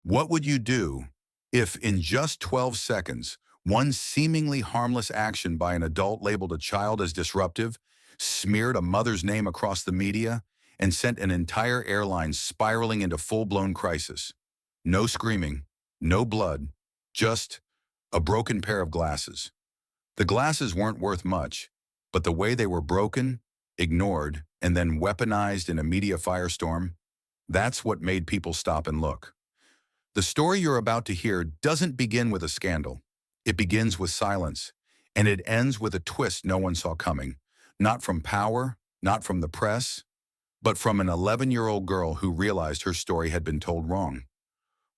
What would you do if, in just 12 seconds, one seemingly harmless action by an adult labeled a child as disruptive, smeared a mother's name across the media, and sent an entire airline spiraling into full-blown crisis? No screaming, no blood, just a broken pair of glasses. The glasses weren't worth much, but the way they were broken, ignored, and then weaponized in a media firestorm, that's what made people stop and look. The story you're about to hear doesn't begin with a scandal. It begins with silence, and it ends with a twist no one saw coming. Not from power, not from the press, but from an 11-year-old girl who realized her story had been told wrong.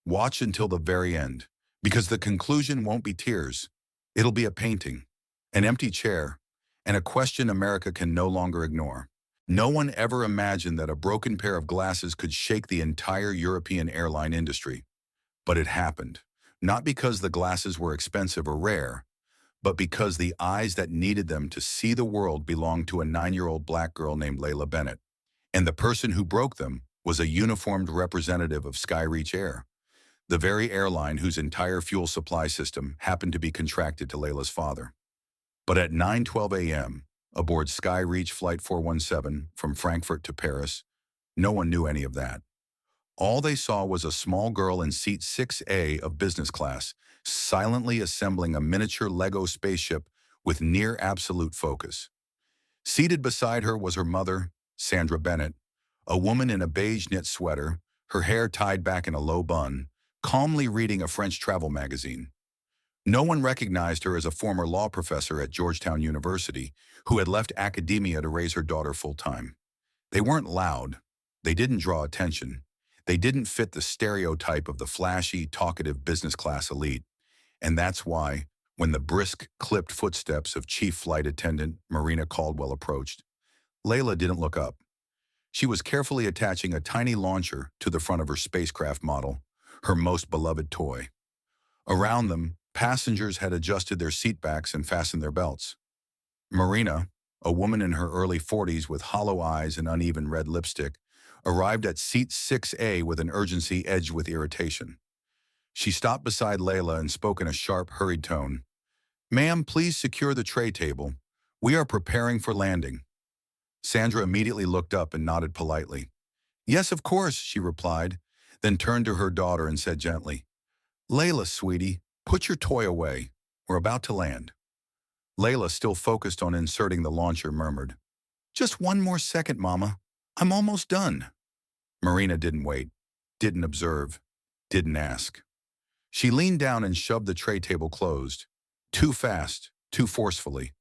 Watch until the very end, because the conclusion won't be tears. It'll be a painting, an empty chair, and a question America can no longer ignore. No one ever imagined that a broken pair of glasses could shake the entire European airline industry. But it happened, not because the glasses were expensive or rare, but because the eyes that needed them to see the world belonged to a 9-year-old black girl named Layla Bennett. And the person who broke them was a uniformed representative of Skyreach Air, the very airline whose entire fuel supply system happened to be contracted to Layla's father. But at 9:12 a.m., aboard Skyreach Flight 417 from Frankfurt to Paris, no one knew any of that. All they saw was a small girl in seat 6A of business class, silently assembling a miniature Lego spaceship with near absolute focus. Seated beside her was her mother, Sandra Bennett, a woman in a beige knit sweater, her hair tied back in a low bun, calmly reading a French travel magazine. No one recognized her as a former law professor at Georgetown University who had left academia to raise her daughter full-time. They weren't loud. They didn't draw attention. They didn't fit the stereotype of the flashy, talkative business class elite. And that's why, when the brisk, clipped footsteps of Chief Flight Attendant Marina Caldwell approached, Layla didn't look up. She was carefully attaching a tiny launcher to the front of her spacecraft model, her most beloved toy. Around them, passengers had adjusted their seatbacks and fastened their belts. Marina, a woman in her early 40s with hollow eyes and uneven red lipstick, arrived at seat 6A with an urgency edged with irritation. She stopped beside Layla and spoke in a sharp, hurried tone. "Ma'am, please secure the tray table. We are preparing for landing." Sandra immediately looked up and nodded politely. "Yes, of course," she replied, then turned to her daughter and said gently, "Layla, sweetie, put your toy away. We're about to land." Layla, still focused on inserting the launcher, murmured, "Just one more second, Mama. I'm almost done." Marina didn't wait, didn't observe, didn't ask. She leaned down and shoved the tray table closed. Too fast, too forcefully.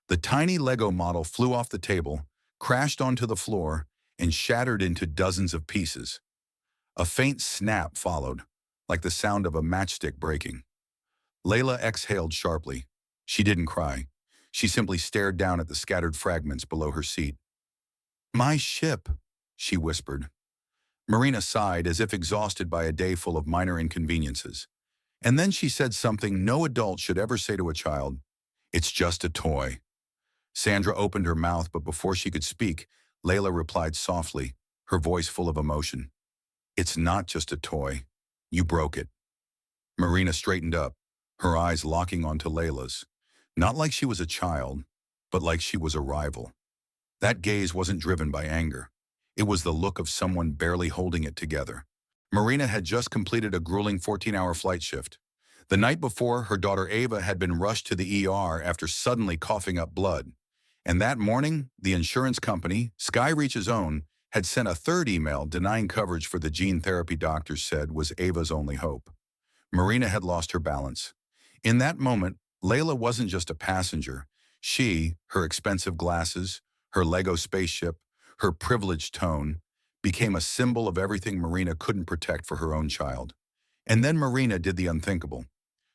The tiny Lego model flew off the table, crashed onto the floor, and shattered into dozens of pieces. A faint snap followed, like the sound of a matchstick breaking. Layla exhaled sharply. She didn't cry. She simply stared down at the scattered fragments below her seat. "My ship," she whispered. Marina sighed as if exhausted by a day full of minor inconveniences. And then she said something no adult should ever say to a child. "It's just a toy." Sandra opened her mouth, but before she could speak, Layla replied softly, her voice full of emotion. "It's not just a toy. You broke it." Marina straightened up, her eyes locking onto Layla's. Not like she was a child, but like she was a rival. That gaze wasn't driven by anger. It was the look of someone barely holding it together. Marina had just completed a grueling 14-hour flight shift. The night before, her daughter Ava had been rushed to the ER after suddenly coughing up blood. And that morning, the insurance company, Skyreach's own, had sent a third email denying coverage for the gene therapy doctors said was Ava's only hope. Marina had lost her balance. In that moment, Layla wasn't just a passenger. She, her expensive glasses, her Lego spaceship, her privileged tone, became a symbol of everything Marina couldn't protect for her own child. And then Marina did the unthinkable.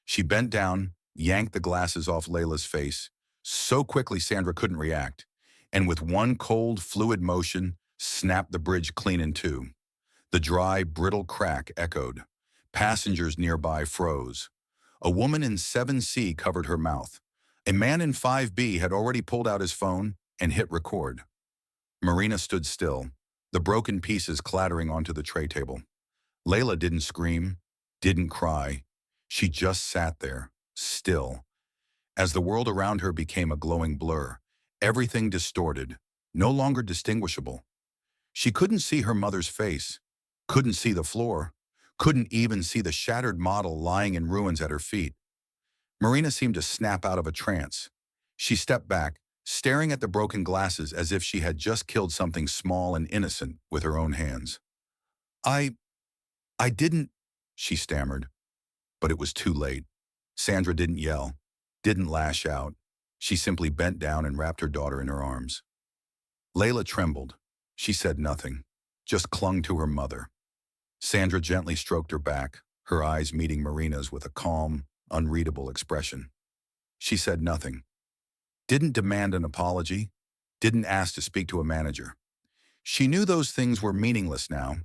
She bent down, yanked the glasses off Layla's face, so quickly Sandra couldn't react, and with one cold, fluid motion, snapped the bridge clean in two. The dry, brittle crack echoed. Passengers nearby froze. A woman in 7C covered her mouth. A man in 5B had already pulled out his phone and hit record. Marina stood still, the broken pieces clattering onto the tray table. Layla didn't scream, didn't cry. She just sat there, still. As the world around her became a glowing blur, everything distorted, no longer distinguishable. She couldn't see her mother's face, couldn't see the floor, couldn't even see the shattered model lying in ruins at her feet. Marina seemed to snap out of a trance. She stepped back, staring at the broken glasses as if she had just killed something small and innocent with her own hands. I, I didn't, she stammered, but it was too late. Sandra didn't yell, didn't lash out. She simply bent down and wrapped her daughter in her arms. Layla trembled. She said nothing, just clung to her mother. Sandra gently stroked her back, her eyes meeting Marina's with a calm, unreadable expression. She said nothing. Didn't demand an apology. Didn't ask to speak to a manager. She knew those things were meaningless now.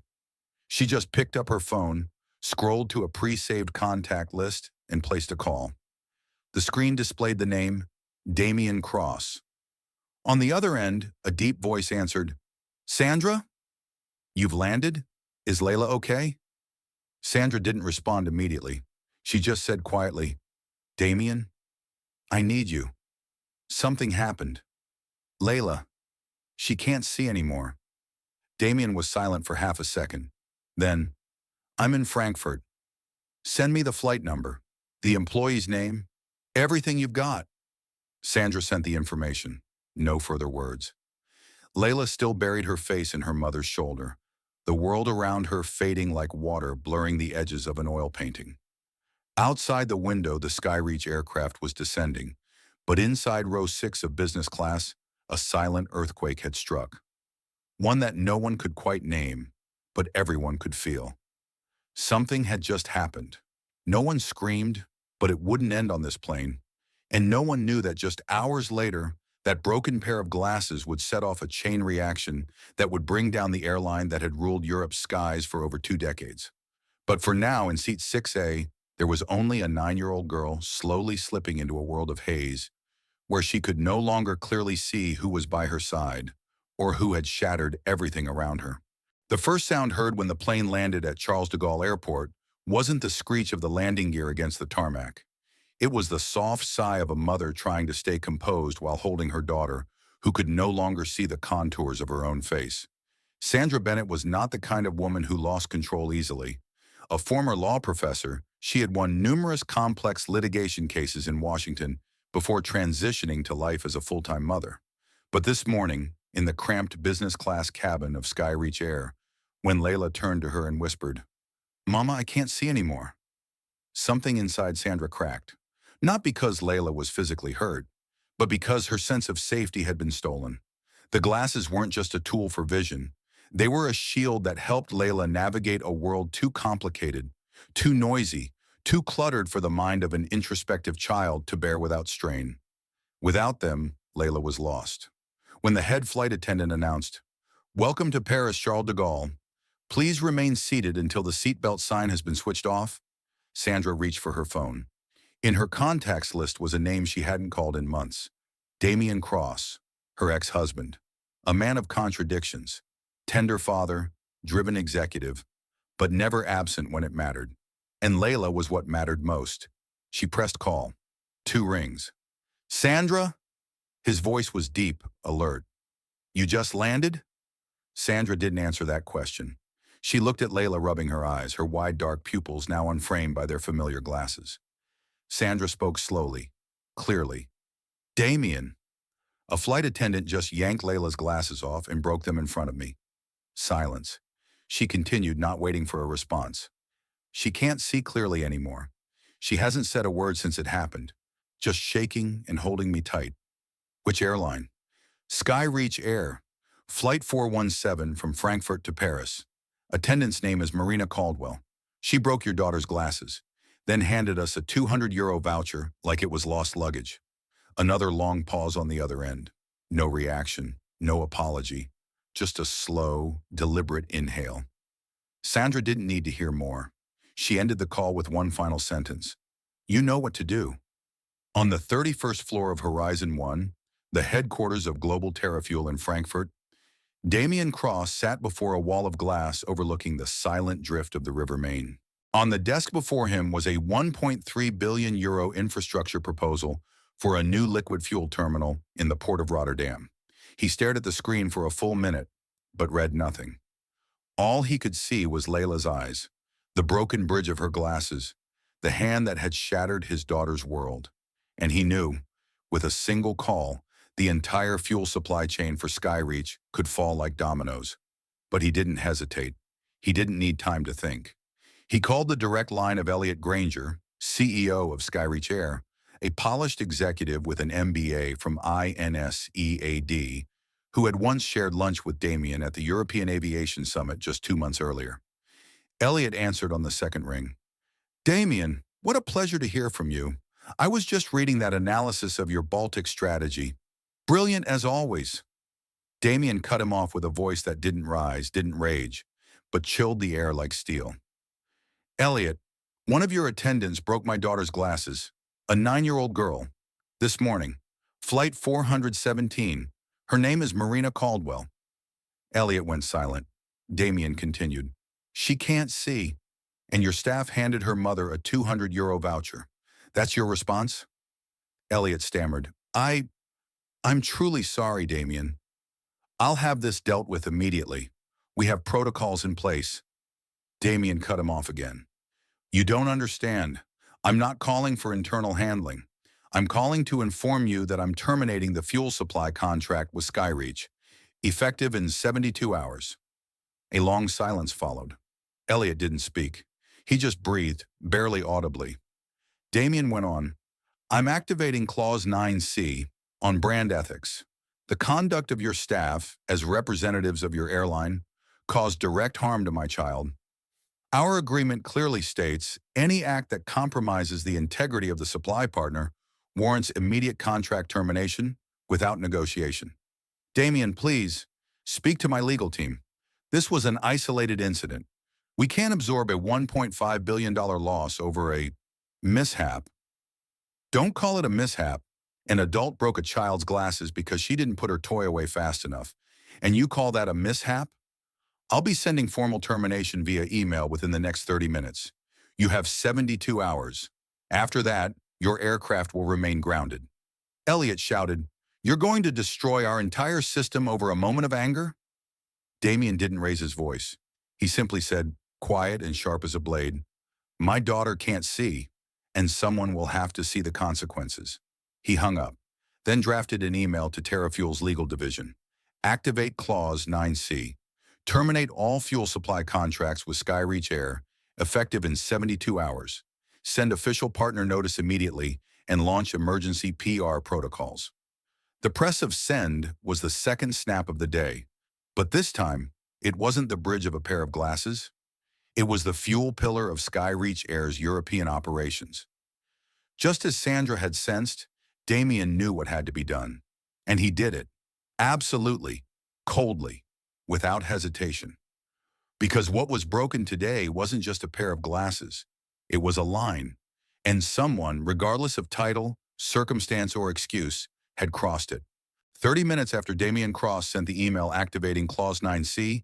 She just picked up her phone, scrolled to a pre-saved contact list, and placed a call. The screen displayed the name, Damien Cross. On the other end, a deep voice answered, "Sandra? You've landed? Is Layla okay?" Sandra didn't respond immediately. She just said quietly, "Damien, I need you. Something happened. Layla, she can't see anymore." Damien was silent for half a second. Then, "I'm in Frankfurt. Send me the flight number, the employee's name, everything you've got." Sandra sent the information. No further words. Layla still buried her face in her mother's shoulder, the world around her fading like water, blurring the edges of an oil painting. Outside the window, the Skyreach aircraft was descending, but inside row 6 of business class, a silent earthquake had struck. One that no one could quite name, but everyone could feel. Something had just happened. No one screamed, but it wouldn't end on this plane. And no one knew that just hours later, that broken pair of glasses would set off a chain reaction that would bring down the airline that had ruled Europe's skies for over 2 decades. But for now, in seat 6A, there was only a 9-year-old girl slowly slipping into a world of haze, where she could no longer clearly see who was by her side, or who had shattered everything around her. The first sound heard when the plane landed at Charles de Gaulle Airport wasn't the screech of the landing gear against the tarmac. It was the soft sigh of a mother trying to stay composed while holding her daughter, who could no longer see the contours of her own face. Sandra Bennett was not the kind of woman who lost control easily. A former law professor, she had won numerous complex litigation cases in Washington before transitioning to life as a full-time mother. But this morning, in the cramped business class cabin of Skyreach Air, when Layla turned to her and whispered, "Mama, I can't see anymore," something inside Sandra cracked. Not because Layla was physically hurt, but because her sense of safety had been stolen. The glasses weren't just a tool for vision. They were a shield that helped Layla navigate a world too complicated, too noisy, too cluttered for the mind of an introspective child to bear without strain. Without them, Layla was lost. When the head flight attendant announced, "Welcome to Paris, Charles de Gaulle. Please remain seated until the seatbelt sign has been switched off," Sandra reached for her phone. In her contacts list was a name she hadn't called in months. Damien Cross, her ex-husband. A man of contradictions. Tender father, driven executive, but never absent when it mattered. And Layla was what mattered most. She pressed call. 2 rings. "Sandra?" His voice was deep, alert. "You just landed?" Sandra didn't answer that question. She looked at Layla, rubbing her eyes, her wide dark pupils now unframed by their familiar glasses. Sandra spoke slowly, clearly. "Damien." A flight attendant just yanked Layla's glasses off and broke them in front of me. Silence. She continued, not waiting for a response. "She can't see clearly anymore. She hasn't said a word since it happened, just shaking and holding me tight." "Which airline?" "Skyreach Air. Flight 417 from Frankfurt to Paris. Attendant's name is Marina Caldwell. She broke your daughter's glasses, then handed us a €200 voucher like it was lost luggage." Another long pause on the other end. No reaction, no apology, just a slow, deliberate inhale. Sandra didn't need to hear more. She ended the call with one final sentence. "You know what to do." On the 31st floor of Horizon 1, the headquarters of Global TerraFuel in Frankfurt, Damien Cross sat before a wall of glass overlooking the silent drift of the River Main. On the desk before him was a 1.3 billion euro infrastructure proposal for a new liquid fuel terminal in the port of Rotterdam. He stared at the screen for a full minute, but read nothing. All he could see was Layla's eyes, the broken bridge of her glasses, the hand that had shattered his daughter's world. And he knew, with a single call, the entire fuel supply chain for Skyreach could fall like dominoes. But he didn't hesitate. He didn't need time to think. He called the direct line of Elliot Granger, CEO of Skyreach Air, a polished executive with an MBA from INSEAD, who had once shared lunch with Damien at the European Aviation Summit just 2 months earlier. Elliot answered on the second ring. Damien, what a pleasure to hear from you. I was just reading that analysis of your Baltic strategy. Brilliant as always. Damien cut him off with a voice that didn't rise, didn't rage, but chilled the air like steel. Elliot, one of your attendants broke my daughter's glasses, a 9-year-old girl, this morning. Flight 417. Her name is Marina Caldwell. Elliot went silent. Damien continued. She can't see, and your staff handed her mother a 200 euro voucher. That's your response? Elliot stammered. I'm truly sorry, Damien. I'll have this dealt with immediately. We have protocols in place. Damien cut him off again. You don't understand. I'm not calling for internal handling. I'm calling to inform you that I'm terminating the fuel supply contract with Skyreach, effective in 72 hours. A long silence followed. Elliot didn't speak. He just breathed, barely audibly. Damien went on. I'm activating Clause 9C on brand ethics. The conduct of your staff, as representatives of your airline, caused direct harm to my child. Our agreement clearly states any act that compromises the integrity of the supply partner warrants immediate contract termination without negotiation. Damien, please, speak to my legal team. This was an isolated incident. We can't absorb a $1.5 billion loss over a mishap. Don't call it a mishap. An adult broke a child's glasses because she didn't put her toy away fast enough. And you call that a mishap? I'll be sending formal termination via email within the next 30 minutes. You have 72 hours. After that, your aircraft will remain grounded. Elliot shouted, You're going to destroy our entire system over a moment of anger? Damien didn't raise his voice. He simply said, quiet and sharp as a blade, My daughter can't see, and someone will have to see the consequences. He hung up, then drafted an email to TerraFuel's legal division. Activate Clause 9C. Terminate all fuel supply contracts with Skyreach Air, effective in 72 hours. Send official partner notice immediately and launch emergency PR protocols. The press of send was the second snap of the day, but this time, it wasn't the bridge of a pair of glasses. It was the fuel pillar of Skyreach Air's European operations. Just as Sandra had sensed, Damien knew what had to be done, and he did it. Absolutely, coldly, without hesitation. Because what was broken today wasn't just a pair of glasses. It was a line, and someone, regardless of title, circumstance, or excuse, had crossed it. 30 minutes after Damien Cross sent the email activating Clause 9C,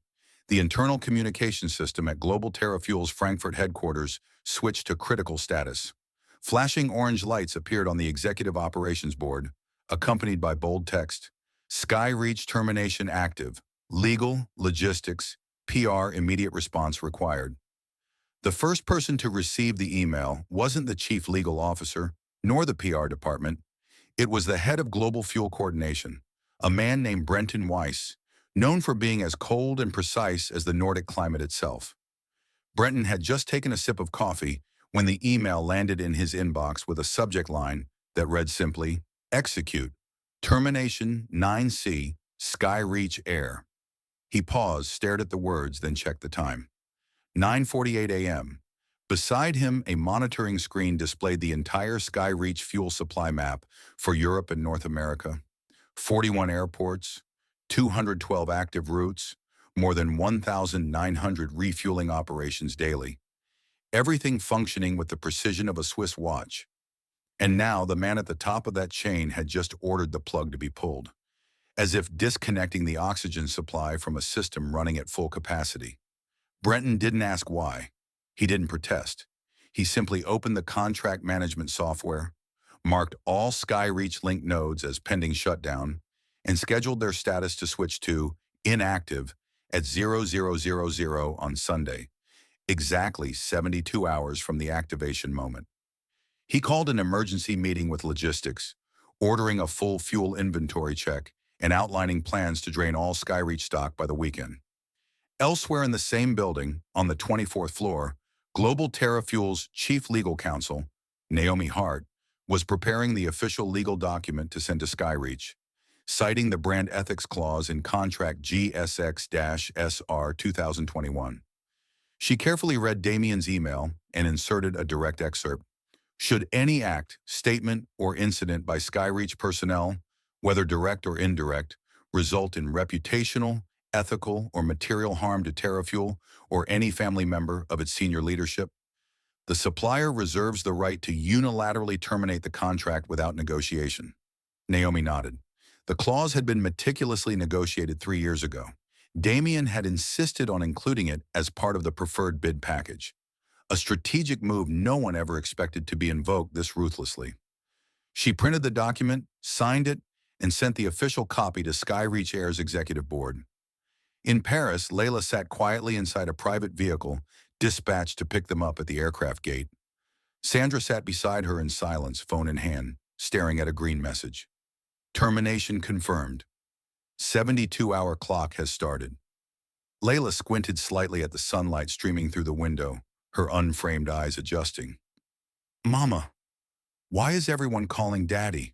the internal communication system at Global TerraFuel's Frankfurt headquarters switched to critical status. Flashing orange lights appeared on the executive operations board, accompanied by bold text, Skyreach termination active, legal, logistics, PR immediate response required. The first person to receive the email wasn't the chief legal officer, nor the PR department. It was the head of global fuel coordination, a man named Brenton Weiss, known for being as cold and precise as the Nordic climate itself. Brenton had just taken a sip of coffee when the email landed in his inbox with a subject line that read simply, Execute, Termination 9C, Skyreach Air. He paused, stared at the words, then checked the time. 9:48 a.m. Beside him, a monitoring screen displayed the entire Skyreach fuel supply map for Europe and North America. 41 airports, 212 active routes, more than 1,900 refueling operations daily. Everything functioning with the precision of a Swiss watch. And now the man at the top of that chain had just ordered the plug to be pulled, as if disconnecting the oxygen supply from a system running at full capacity. Brenton didn't ask why. He didn't protest. He simply opened the contract management software, marked all SkyReach link nodes as pending shutdown, and scheduled their status to switch to inactive at 0000 on Sunday, exactly 72 hours from the activation moment. He called an emergency meeting with logistics, ordering a full fuel inventory check and outlining plans to drain all SkyReach stock by the weekend. Elsewhere in the same building, on the 24th floor, Global TerraFuel's chief legal counsel, Naomi Hart, was preparing the official legal document to send to SkyReach, citing the brand ethics clause in contract GSX-SR 2021. She carefully read Damien's email and inserted a direct excerpt. Should any act, statement, or incident by SkyReach personnel, whether direct or indirect, result in reputational, ethical, or material harm to TerraFuel or any family member of its senior leadership, the supplier reserves the right to unilaterally terminate the contract without negotiation. Naomi nodded. The clause had been meticulously negotiated 3 years ago. Damien had insisted on including it as part of the preferred bid package, a strategic move no one ever expected to be invoked this ruthlessly. She printed the document, signed it, and sent the official copy to SkyReach Air's executive board. In Paris, Layla sat quietly inside a private vehicle, dispatched to pick them up at the aircraft gate. Sandra sat beside her in silence, phone in hand, staring at a green message. Termination confirmed. 72-hour clock has started. Layla squinted slightly at the sunlight streaming through the window, her unframed eyes adjusting. Mama, why is everyone calling Daddy?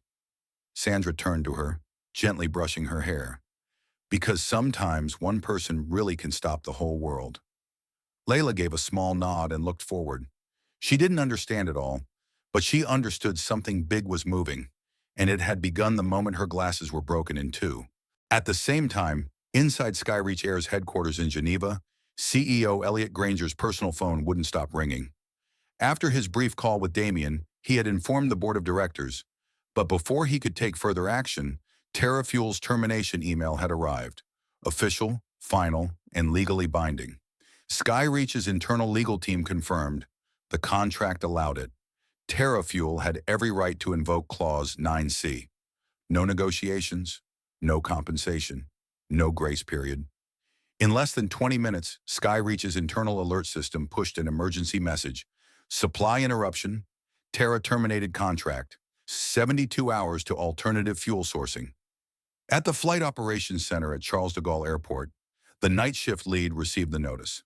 Sandra turned to her, gently brushing her hair. Because sometimes one person really can stop the whole world. Layla gave a small nod and looked forward. She didn't understand it all, but she understood something big was moving, and it had begun the moment her glasses were broken in two. At the same time, inside SkyReach Air's headquarters in Geneva, CEO Elliot Granger's personal phone wouldn't stop ringing. After his brief call with Damien, he had informed the board of directors, but before he could take further action, TerraFuel's termination email had arrived, official, final, and legally binding. SkyReach's internal legal team confirmed the contract allowed it. TerraFuel had every right to invoke Clause 9C. No negotiations, no compensation, no grace period. In less than 20 minutes, SkyReach's internal alert system pushed an emergency message. Supply interruption, Terra terminated contract, 72 hours to alternative fuel sourcing. At the Flight Operations Center at Charles de Gaulle Airport, the night shift lead received the notice.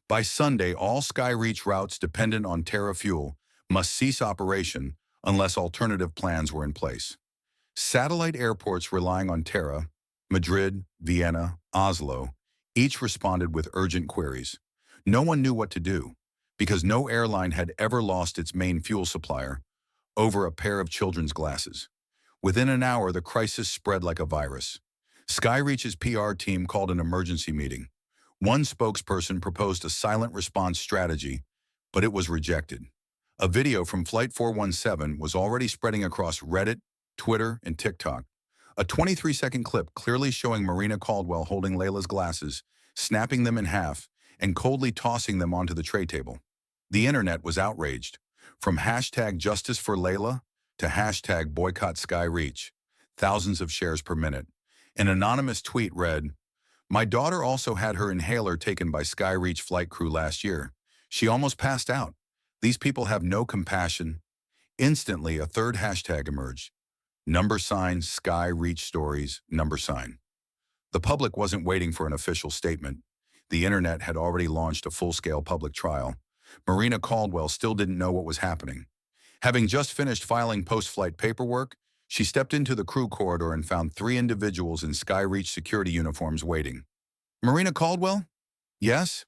By Sunday, all SkyReach routes dependent on TerraFuel must cease operation unless alternative plans were in place. Satellite airports relying on Terra, Madrid, Vienna, Oslo, each responded with urgent queries. No one knew what to do, because no airline had ever lost its main fuel supplier over a pair of children's glasses. Within an hour, the crisis spread like a virus. SkyReach's PR team called an emergency meeting. One spokesperson proposed a silent response strategy, but it was rejected. A video from Flight 417 was already spreading across Reddit, Twitter, and TikTok. A 23-second clip clearly showing Marina Caldwell holding Layla's glasses, snapping them in half, and coldly tossing them onto the tray table. The internet was outraged. From hashtag Justice for Layla to hashtag Boycott SkyReach, thousands of shares per minute. An anonymous tweet read, "My daughter also had her inhaler taken by SkyReach flight crew last year. She almost passed out. These people have no compassion." Instantly, a third hashtag emerged. #SkyReach stories, #. The public wasn't waiting for an official statement. The internet had already launched a full-scale public trial. Marina Caldwell still didn't know what was happening. Having just finished filing post-flight paperwork, she stepped into the crew corridor and found 3 individuals in SkyReach security uniforms waiting. "Marina Caldwell? Yes?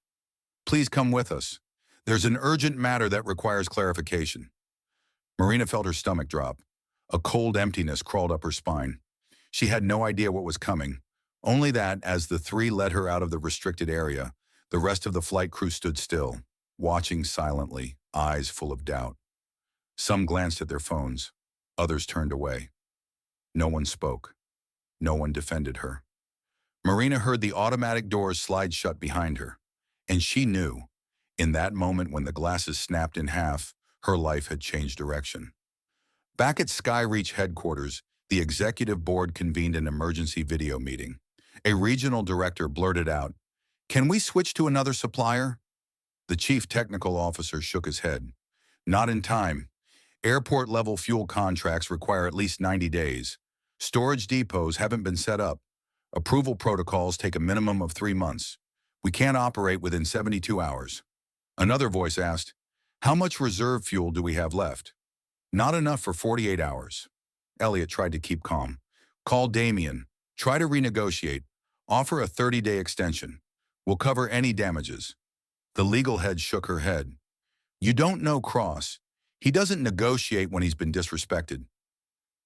Please come with us. There's an urgent matter that requires clarification." Marina felt her stomach drop. A cold emptiness crawled up her spine. She had no idea what was coming, only that as the 3 led her out of the restricted area, the rest of the flight crew stood still, watching silently, eyes full of doubt. Some glanced at their phones, others turned away. No one spoke. No one defended her. Marina heard the automatic doors slide shut behind her, and she knew In that moment when the glasses snapped in half, her life had changed direction. Back at Skyreach headquarters, the executive board convened an emergency video meeting. A regional director blurted out, "Can we switch to another supplier?" The chief technical officer shook his head. "Not in time. Airport-level fuel contracts require at least 90 days. Storage depots haven't been set up. Approval protocols take a minimum of 3 months. We can't operate within 72 hours." Another voice asked, "How much reserve fuel do we have left?" "Not enough for 48 hours. Elliot tried to keep calm. "Call Damien. Try to renegotiate. Offer a 30-day extension. We'll cover any damages." The legal head shook her head. "You don't know Cross. He doesn't negotiate when he's been disrespected."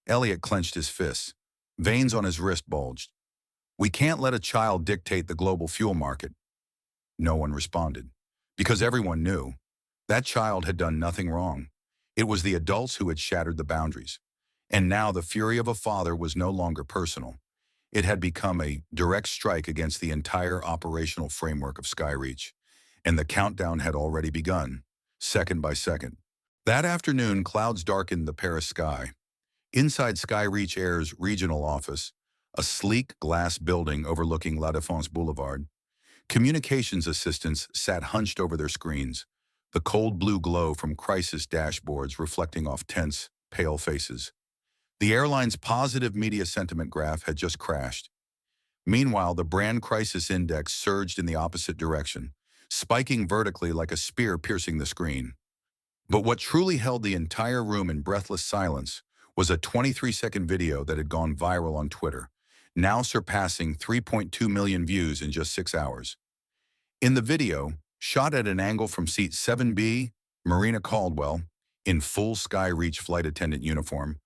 Elliot clenched his fists. Veins on his wrist bulged. "We can't let a child dictate the global fuel market." No one responded, because everyone knew that child had done nothing wrong. It was the adults who had shattered the boundaries. And now the fury of a father was no longer personal. It had become a direct strike against the entire operational framework of Skyreach. And the countdown had already begun, second by second. That afternoon, clouds darkened the Paris sky. Inside Skyreach Air's regional office, a sleek glass building overlooking La Défense Boulevard, communications assistants sat hunched over their screens, the cold blue glow from crisis dashboards reflecting off tense, pale faces. The airline's positive media sentiment graph had just crashed. Meanwhile, the brand crisis index surged in the opposite direction, spiking vertically like a spear piercing the screen. But what truly held the entire room in breathless silence was a 23-second video that had gone viral on Twitter, now surpassing 3.2 million views in just 6 hours. In the video, shot at an angle from seat 7B, Marina Caldwell, in full Skyreach flight attendant uniform,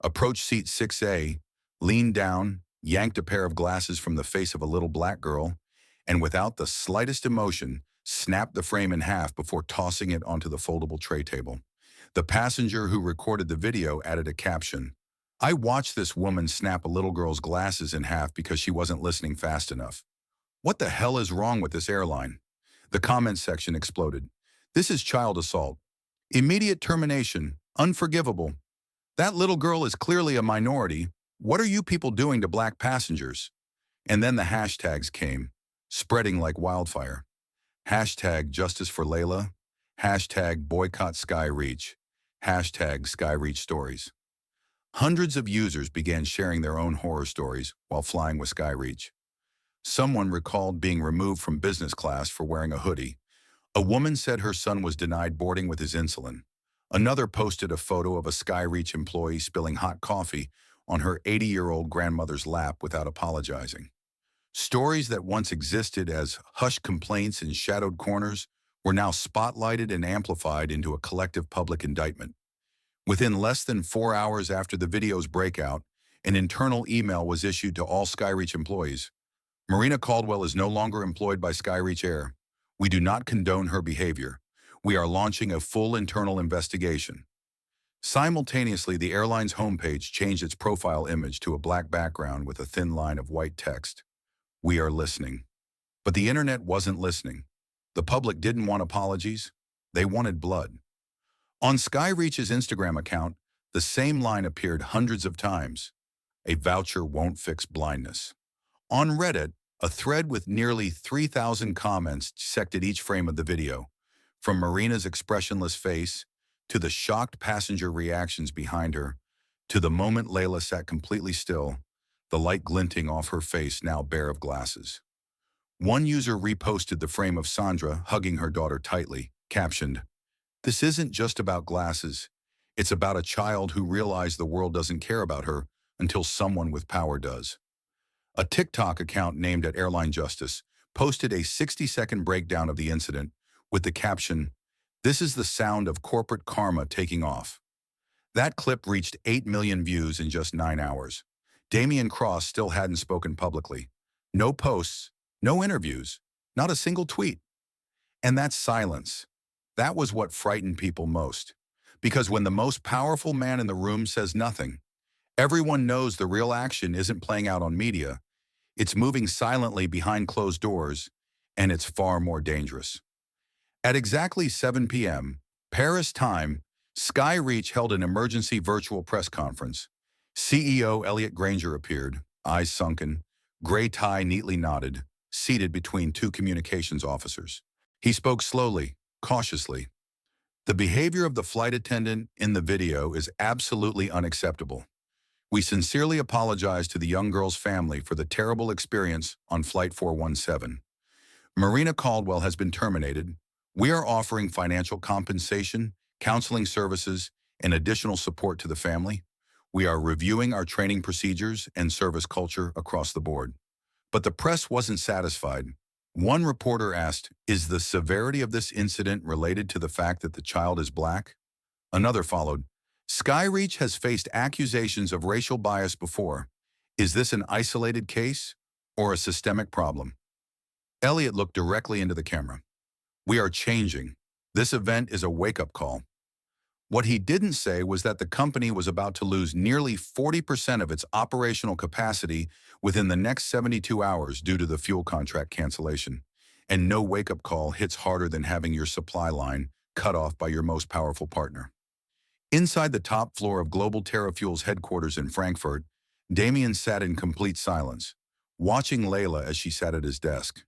approached seat 6A, leaned down, yanked a pair of glasses from the face of a little black girl, and without the slightest emotion, snapped the frame in half before tossing it onto the foldable tray table. The passenger who recorded the video added a caption, "I watched this woman snap a little girl's glasses in half because she wasn't listening fast enough. What the hell is wrong with this airline?" The comments section exploded. "This is child assault. Immediate termination. Unforgivable. That little girl is clearly a minority. What are you people doing to black passengers?" And then the hashtags came, spreading like wildfire. Hashtag Justice for Layla. Hashtag Boycott Skyreach. Hashtag Skyreach Stories. Hundreds of users began sharing their own horror stories while flying with Skyreach. Someone recalled being removed from business class for wearing a hoodie. A woman said her son was denied boarding with his insulin. Another posted a photo of a Skyreach employee spilling hot coffee on her 80-year-old grandmother's lap without apologizing. Stories that once existed as hushed complaints in shadowed corners were now spotlighted and amplified into a collective public indictment. Within less than 4 hours after the video's breakout, an internal email was issued to all Skyreach employees. "Marina Caldwell is no longer employed by Skyreach Air. We do not condone her behavior. We are launching a full internal investigation." Simultaneously, the airline's homepage changed its profile image to a black background with a thin line of white text. "We are listening." But the internet wasn't listening. The public didn't want apologies. They wanted blood. On Skyreach's Instagram account, the same line appeared hundreds of times. "A voucher won't fix blindness." On Reddit, a thread with nearly 3,000 comments dissected each frame of the video, from Marina's expressionless face, to the shocked passenger reactions behind her, to the moment Layla sat completely still, the light glinting off her face now bare of glasses. One user reposted the frame of Sandra hugging her daughter tightly, captioned, "This isn't just about glasses. It's about a child who realized the world doesn't care about her until someone with power does." A TikTok account named at Airline Justice posted a 60-second breakdown of the incident with the caption, "This is the sound of corporate karma taking off." That clip reached 8 million views in just 9 hours. Damien Cross still hadn't spoken publicly. No posts, no interviews, not a single tweet. And that silence, that was what frightened people most. Because when the most powerful man in the room says nothing, everyone knows the real action isn't playing out on media. It's moving silently behind closed doors, and it's far more dangerous. At exactly 7 p.m., Paris time, Skyreach held an emergency virtual press conference. CEO Elliot Granger appeared, eyes sunken, gray tie neatly knotted, seated between two communications officers. He spoke slowly, cautiously. The behavior of the flight attendant in the video is absolutely unacceptable. We sincerely apologize to the young girl's family for the terrible experience on Flight 417. Marina Caldwell has been terminated. We are offering financial compensation, counseling services, and additional support to the family. We are reviewing our training procedures and service culture across the board. But the press wasn't satisfied. One reporter asked, "Is the severity of this incident related to the fact that the child is black?" Another followed, "Skyreach has faced accusations of racial bias before. Is this an isolated case or a systemic problem?" Elliot looked directly into the camera. "We are changing. This event is a wake-up call." What he didn't say was that the company was about to lose nearly 40% of its operational capacity within the next 72 hours due to the fuel contract cancellation. And no wake-up call hits harder than having your supply line cut off by your most powerful partner. Inside the top floor of Global TerraFuel's headquarters in Frankfurt, Damien sat in complete silence, watching Layla as she sat at his desk.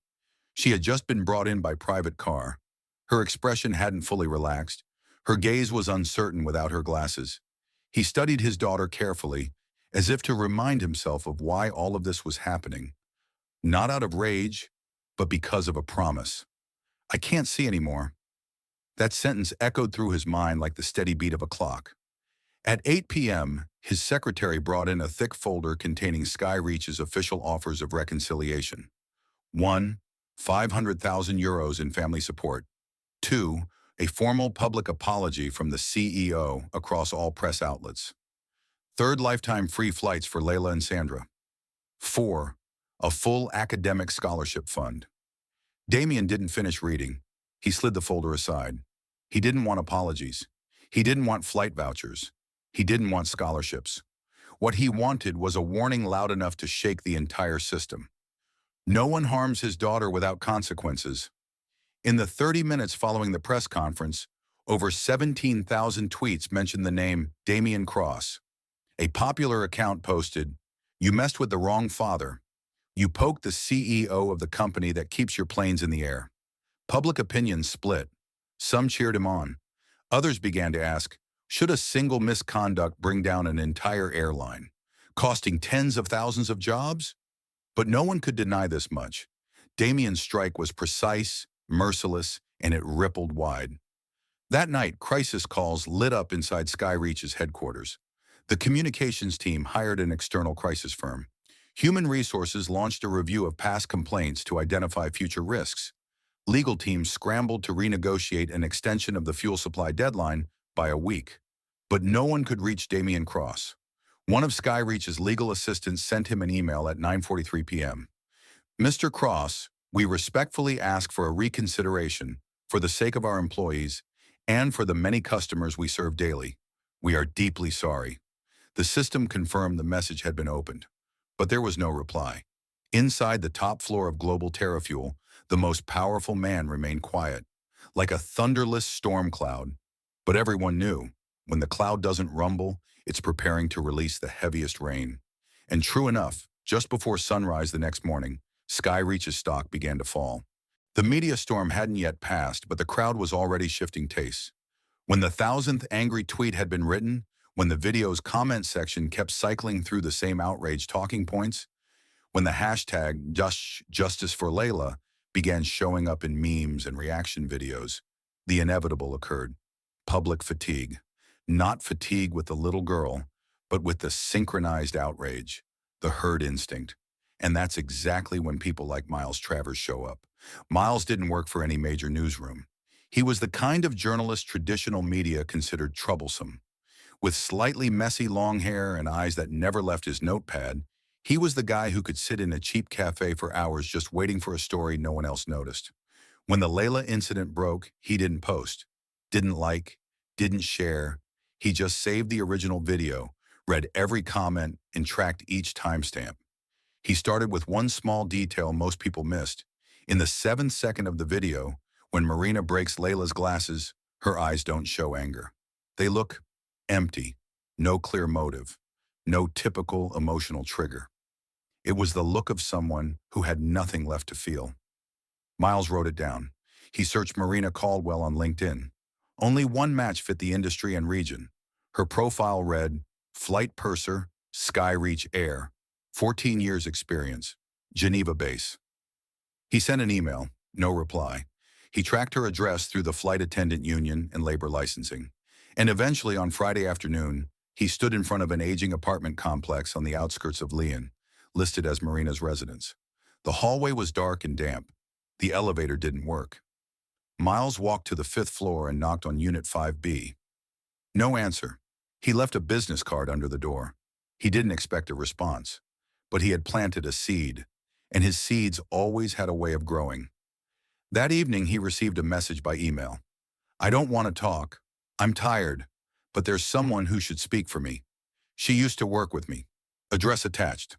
She had just been brought in by private car. Her expression hadn't fully relaxed. Her gaze was uncertain without her glasses. He studied his daughter carefully, as if to remind himself of why all of this was happening. Not out of rage, but because of a promise. "I can't see anymore." That sentence echoed through his mind like the steady beat of a clock. At 8 p.m., his secretary brought in a thick folder containing Skyreach's official offers of reconciliation. 1. 500,000 euros in family support. 2. A formal public apology from the CEO across all press outlets. 3rd, lifetime free flights for Layla and Sandra. 4. A full academic scholarship fund. Damien didn't finish reading. He slid the folder aside. He didn't want apologies. He didn't want flight vouchers. He didn't want scholarships. What he wanted was a warning loud enough to shake the entire system. No one harms his daughter without consequences. In the 30 minutes following the press conference, over 17,000 tweets mentioned the name Damien Cross. A popular account posted, "You messed with the wrong father. You poked the CEO of the company that keeps your planes in the air." Public opinion split. Some cheered him on. Others began to ask, should a single misconduct bring down an entire airline, costing tens of thousands of jobs? But no one could deny this much. Damien's strike was precise, merciless, and it rippled wide. That night, crisis calls lit up inside Skyreach's headquarters. The communications team hired an external crisis firm. Human Resources launched a review of past complaints to identify future risks. Legal teams scrambled to renegotiate an extension of the fuel supply deadline by a week. But no one could reach Damien Cross. One of Skyreach's legal assistants sent him an email at 9:43 p.m. "Mr. Cross, we respectfully ask for a reconsideration for the sake of our employees and for the many customers we serve daily. We are deeply sorry." The system confirmed the message had been opened, but there was no reply. Inside the top floor of Global TerraFuel, the most powerful man remained quiet, like a thunderless storm cloud. But everyone knew, when the cloud doesn't rumble, it's preparing to release the heaviest rain. And true enough, just before sunrise the next morning, Skyreach's stock began to fall. The media storm hadn't yet passed, but the crowd was already shifting tastes. When the 1,000th angry tweet had been written, when the video's comment section kept cycling through the same outrage talking points, when the hashtag Justice for Layla began showing up in memes and reaction videos, the inevitable occurred. Public fatigue. Not fatigue with the little girl, but with the synchronized outrage, the herd instinct. And that's exactly when people like Miles Travers show up. Miles didn't work for any major newsroom. He was the kind of journalist traditional media considered troublesome. With slightly messy long hair and eyes that never left his notepad, he was the guy who could sit in a cheap cafe for hours just waiting for a story no one else noticed. When the Layla incident broke, he didn't post, didn't like, didn't share. He just saved the original video, read every comment, and tracked each timestamp. He started with one small detail most people missed. In the 7th second of the video, When Marina breaks Layla's glasses, her eyes don't show anger. They look empty, no clear motive, no typical emotional trigger. It was the look of someone who had nothing left to feel. Miles wrote it down. He searched Marina Caldwell on LinkedIn. Only one match fit the industry and region. Her profile read, Flight Purser, Skyreach Air, 14 years experience, Geneva base. He sent an email, no reply. He tracked her address through the flight attendant union and labor licensing. And eventually on Friday afternoon, he stood in front of an aging apartment complex on the outskirts of Lyon, listed as Marina's residence. The hallway was dark and damp. The elevator didn't work. Miles walked to the 5th floor and knocked on Unit 5B. No answer. He left a business card under the door. He didn't expect a response, but he had planted a seed, and his seeds always had a way of growing. That evening, he received a message by email. I don't want to talk. I'm tired, but there's someone who should speak for me. She used to work with me. Address attached.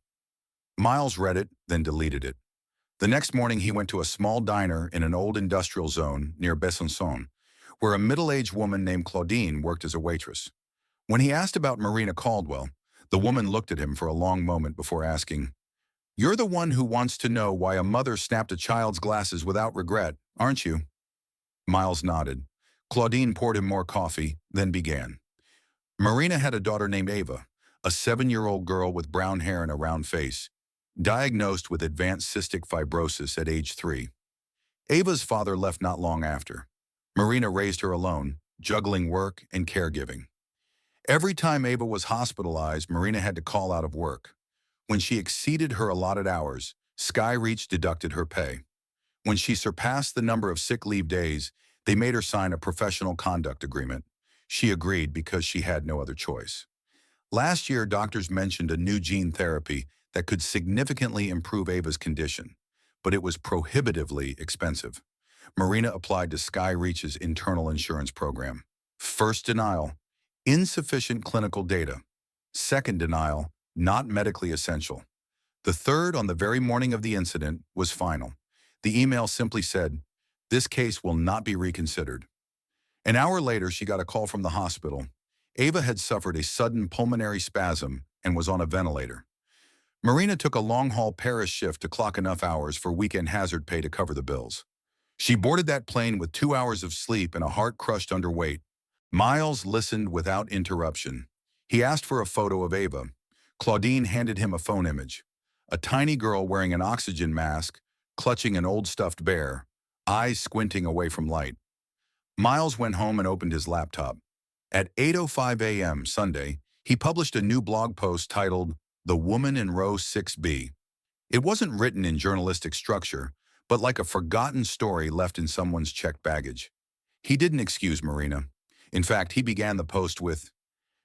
Miles read it, then deleted it. The next morning, he went to a small diner in an old industrial zone near Besançon, where a middle-aged woman named Claudine worked as a waitress. When he asked about Marina Caldwell, the woman looked at him for a long moment before asking, You're the one who wants to know why a mother snapped a child's glasses without regret, aren't you? Miles nodded. Claudine poured him more coffee, then began. Marina had a daughter named Ava, a 7-year-old girl with brown hair and a round face, diagnosed with advanced cystic fibrosis at age 3. Ava's father left not long after. Marina raised her alone, juggling work and caregiving. Every time Ava was hospitalized, Marina had to call out of work. When she exceeded her allotted hours, Skyreach deducted her pay. When she surpassed the number of sick leave days, they made her sign a professional conduct agreement. She agreed because she had no other choice. Last year, doctors mentioned a new gene therapy that could significantly improve Ava's condition, but it was prohibitively expensive. Marina applied to Skyreach's internal insurance program. First denial, insufficient clinical data. Second denial, not medically essential. The third, on the very morning of the incident, was final. The email simply said, This case will not be reconsidered. An hour later, she got a call from the hospital. Ava had suffered a sudden pulmonary spasm and was on a ventilator. Marina took a long-haul Paris shift to clock enough hours for weekend hazard pay to cover the bills. She boarded that plane with 2 hours of sleep and a heart crushed under weight. Miles listened without interruption. He asked for a photo of Ava. Claudine handed him a phone image. A tiny girl wearing an oxygen mask, clutching an old stuffed bear, eyes squinting away from light. Miles went home and opened his laptop. At 8:05 a.m. Sunday, he published a new blog post titled, The Woman in Row 6B. It wasn't written in journalistic structure, but like a forgotten story left in someone's checked baggage. He didn't excuse Marina. In fact, he began the post with,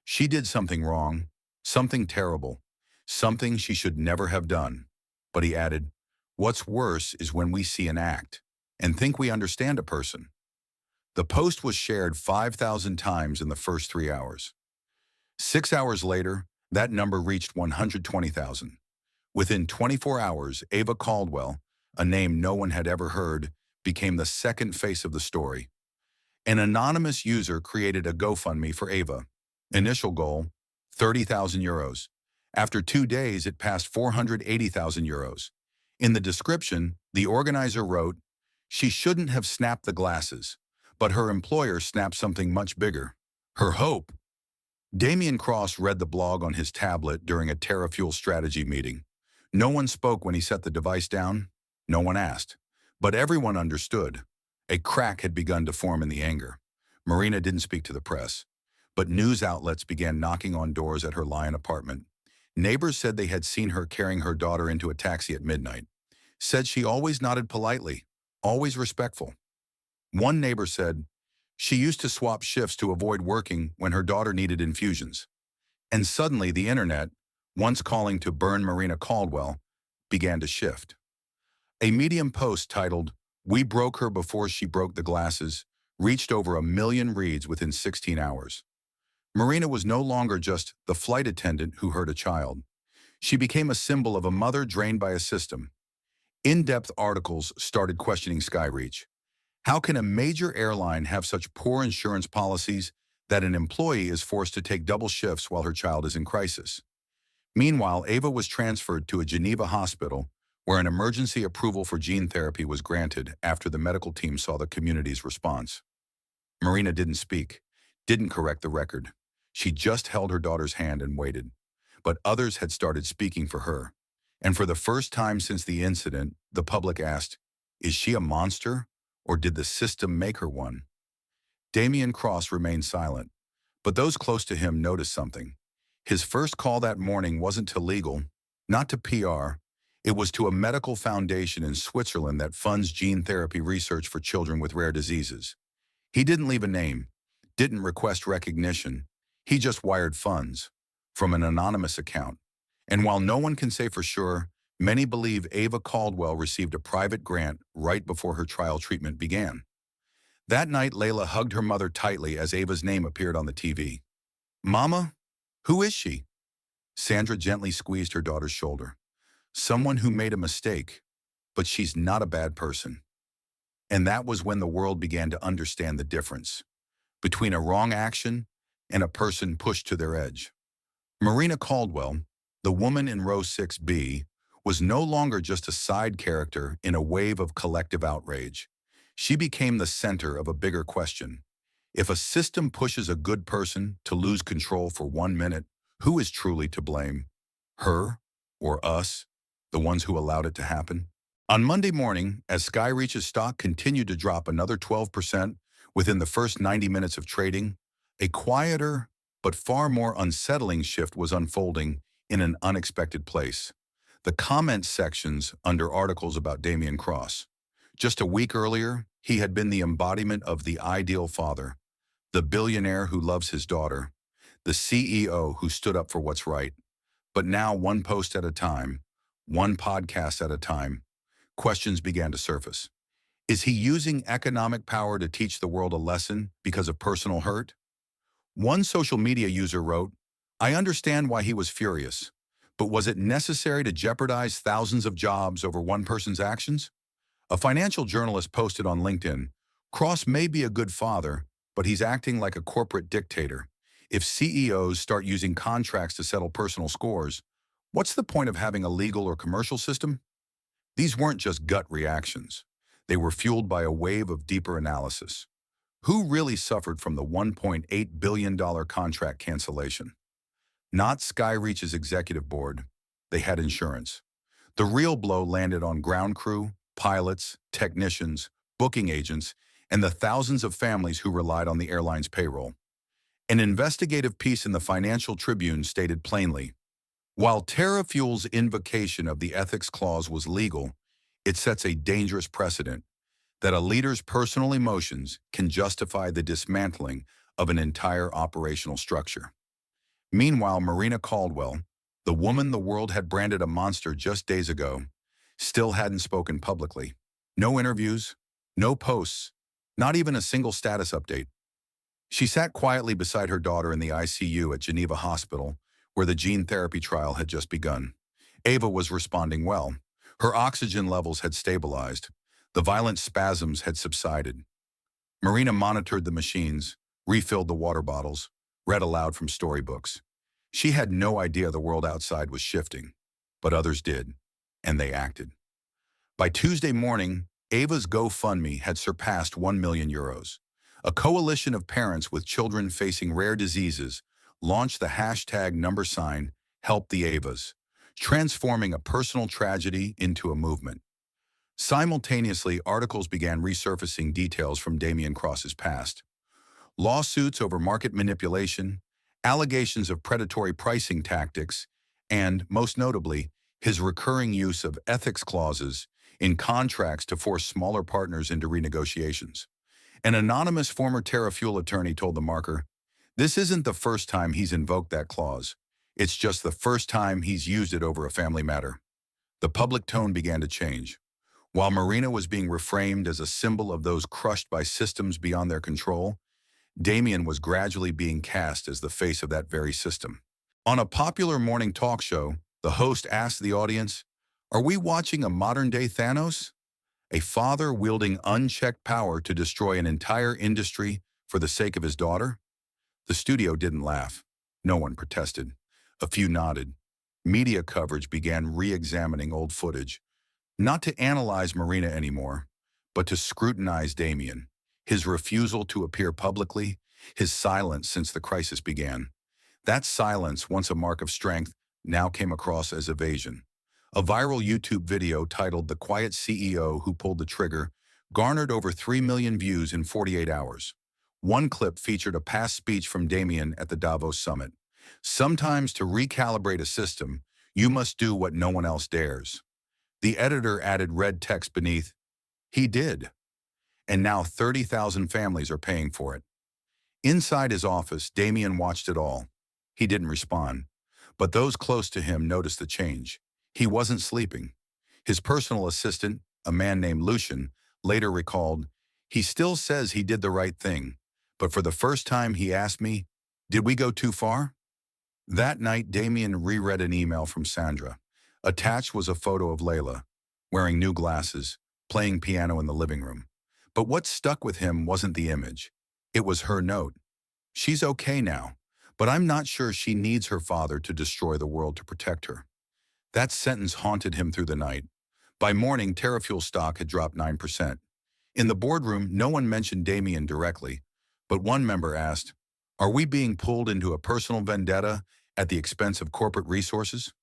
She did something wrong, something terrible, something she should never have done. But he added, What's worse is when we see an act and think we understand a person. The post was shared 5,000 times in the first 3 hours. 6 hours later, that number reached 120,000. Within 24 hours, Ava Caldwell, a name no one had ever heard, became the second face of the story. An anonymous user created a GoFundMe for Ava. Initial goal, 30,000 euros. After 2 days, it passed 480,000 euros. In the description, the organizer wrote, She shouldn't have snapped the glasses, but her employer snapped something much bigger. Her hope. Damien Cross read the blog on his tablet during a TerraFuel strategy meeting. No one spoke when he set the device down. No one asked. But everyone understood. A crack had begun to form in the anger. Marina didn't speak to the press, but news outlets began knocking on doors at her Lyon apartment. Neighbors said they had seen her carrying her daughter into a taxi at midnight. Said she always nodded politely, always respectful. One neighbor said, She used to swap shifts to avoid working when her daughter needed infusions. And suddenly the internet, once calling to burn Marina Caldwell, began to shift. A Medium post titled, We broke her before she broke the glasses, reached over 1 million reads within 16 hours. Marina was no longer just the flight attendant who hurt a child. She became a symbol of a mother drained by a system. In-depth articles started questioning Skyreach. How can a major airline have such poor insurance policies that an employee is forced to take double shifts while her child is in crisis? Meanwhile, Ava was transferred to a Geneva hospital where an emergency approval for gene therapy was granted after the medical team saw the community's response. Marina didn't speak, didn't correct the record. She just held her daughter's hand and waited. But others had started speaking for her. And for the first time since the incident, the public asked, is she a monster, or did the system make her one? Damian Cross remained silent, but those close to him noticed something. His first call that morning wasn't to legal, not to PR. It was to a medical foundation in Switzerland that funds gene therapy research for children with rare diseases. He didn't leave a name, didn't request recognition. He just wired funds from an anonymous account. And while no one can say for sure, many believe Ava Caldwell received a private grant right before her trial treatment began. That night, Layla hugged her mother tightly as Ava's name appeared on the TV. Mama, who is she? Sandra gently squeezed her daughter's shoulder. Someone who made a mistake, but she's not a bad person. And that was when the world began to understand the difference between a wrong action and a person pushed to their edge. Marina Caldwell, the woman in row 6B, was no longer just a side character in a wave of collective outrage. She became the center of a bigger question. If a system pushes a good person to lose control for 1 minute, who is truly to blame? Her or us, the ones who allowed it to happen? On Monday morning, as Skyreach's stock continued to drop another 12% within the first 90 minutes of trading, a quieter but far more unsettling shift was unfolding in an unexpected place. The comment sections under articles about Damian Cross. Just a week earlier, he had been the embodiment of the ideal father, the billionaire who loves his daughter, the CEO who stood up for what's right. But now, one post at a time, one podcast at a time, questions began to surface. Is he using economic power to teach the world a lesson because of personal hurt? One social media user wrote, I understand why he was furious, but was it necessary to jeopardize thousands of jobs over one person's actions? A financial journalist posted on LinkedIn, Cross may be a good father, but he's acting like a corporate dictator. If CEOs start using contracts to settle personal scores, what's the point of having a legal or commercial system? These weren't just gut reactions. They were fueled by a wave of deeper analysis. Who really suffered from the $1.8 billion contract cancellation? Not Skyreach's executive board. They had insurance. The real blow landed on ground crew, pilots, technicians, booking agents, and the thousands of families who relied on the airline's payroll. An investigative piece in the Financial Tribune stated plainly, while TerraFuel's invocation of the ethics clause was legal, it sets a dangerous precedent that a leader's personal emotions can justify the dismantling of an entire operational structure. Meanwhile, Marina Caldwell, the woman the world had branded a monster just days ago, still hadn't spoken publicly. No interviews, no posts, not even a single status update. She sat quietly beside her daughter in the ICU at Geneva Hospital, where the gene therapy trial had just begun. Ava was responding well. Her oxygen levels had stabilized. The violent spasms had subsided. Marina monitored the machines, refilled the water bottles, read aloud from storybooks. She had no idea the world outside was shifting, but others did, and they acted. By Tuesday morning, Ava's GoFundMe had surpassed 1 million euros. A coalition of parents with children facing rare diseases launched the hashtag Help the Avas, transforming a personal tragedy into a movement. Simultaneously, articles began resurfacing details from Damian Cross's past. Lawsuits over market manipulation, allegations of predatory pricing tactics, and, most notably, his recurring use of ethics clauses in contracts to force smaller partners into renegotiations. An anonymous former TerraFuel attorney told the Marker, this isn't the first time he's invoked that clause. It's just the first time he's used it over a family matter. The public tone began to change. While Marina was being reframed as a symbol of those crushed by systems beyond their control, Damian was gradually being cast as the face of that very system. On a popular morning talk show, the host asked the audience, are we watching a modern-day Thanos? A father wielding unchecked power to destroy an entire industry for the sake of his daughter? The studio didn't laugh. No one protested. A few nodded. Media coverage began re-examining old footage, not to analyze Marina anymore, but to scrutinize Damien, his refusal to appear publicly, his silence since the crisis began. That silence, once a mark of strength, now came across as evasion. A viral YouTube video titled "The Quiet CEO Who Pulled the Trigger" garnered over 3 million views in 48 hours. One clip featured a past speech from Damien at the Davos summit. "Sometimes to recalibrate a system, you must do what no one else dares." The editor added red text beneath, "He did." And now 30,000 families are paying for it. Inside his office, Damien watched it all. He didn't respond. But those close to him noticed the change. He wasn't sleeping. His personal assistant, a man named Lucian, later recalled, "He still says he did the right thing, but for the first time he asked me, 'Did we go too far?'" That night, Damien reread an email from Sandra. Attached was a photo of Layla, wearing new glasses, playing piano in the living room. But what stuck with him wasn't the image. It was her note. "She's okay now, but I'm not sure she needs her father to destroy the world to protect her." That sentence haunted him through the night. By morning, TerraFuel stock had dropped 9%. In the boardroom, no one mentioned Damien directly, but one member asked, "Are we being pulled into a personal vendetta at the expense of corporate resources?"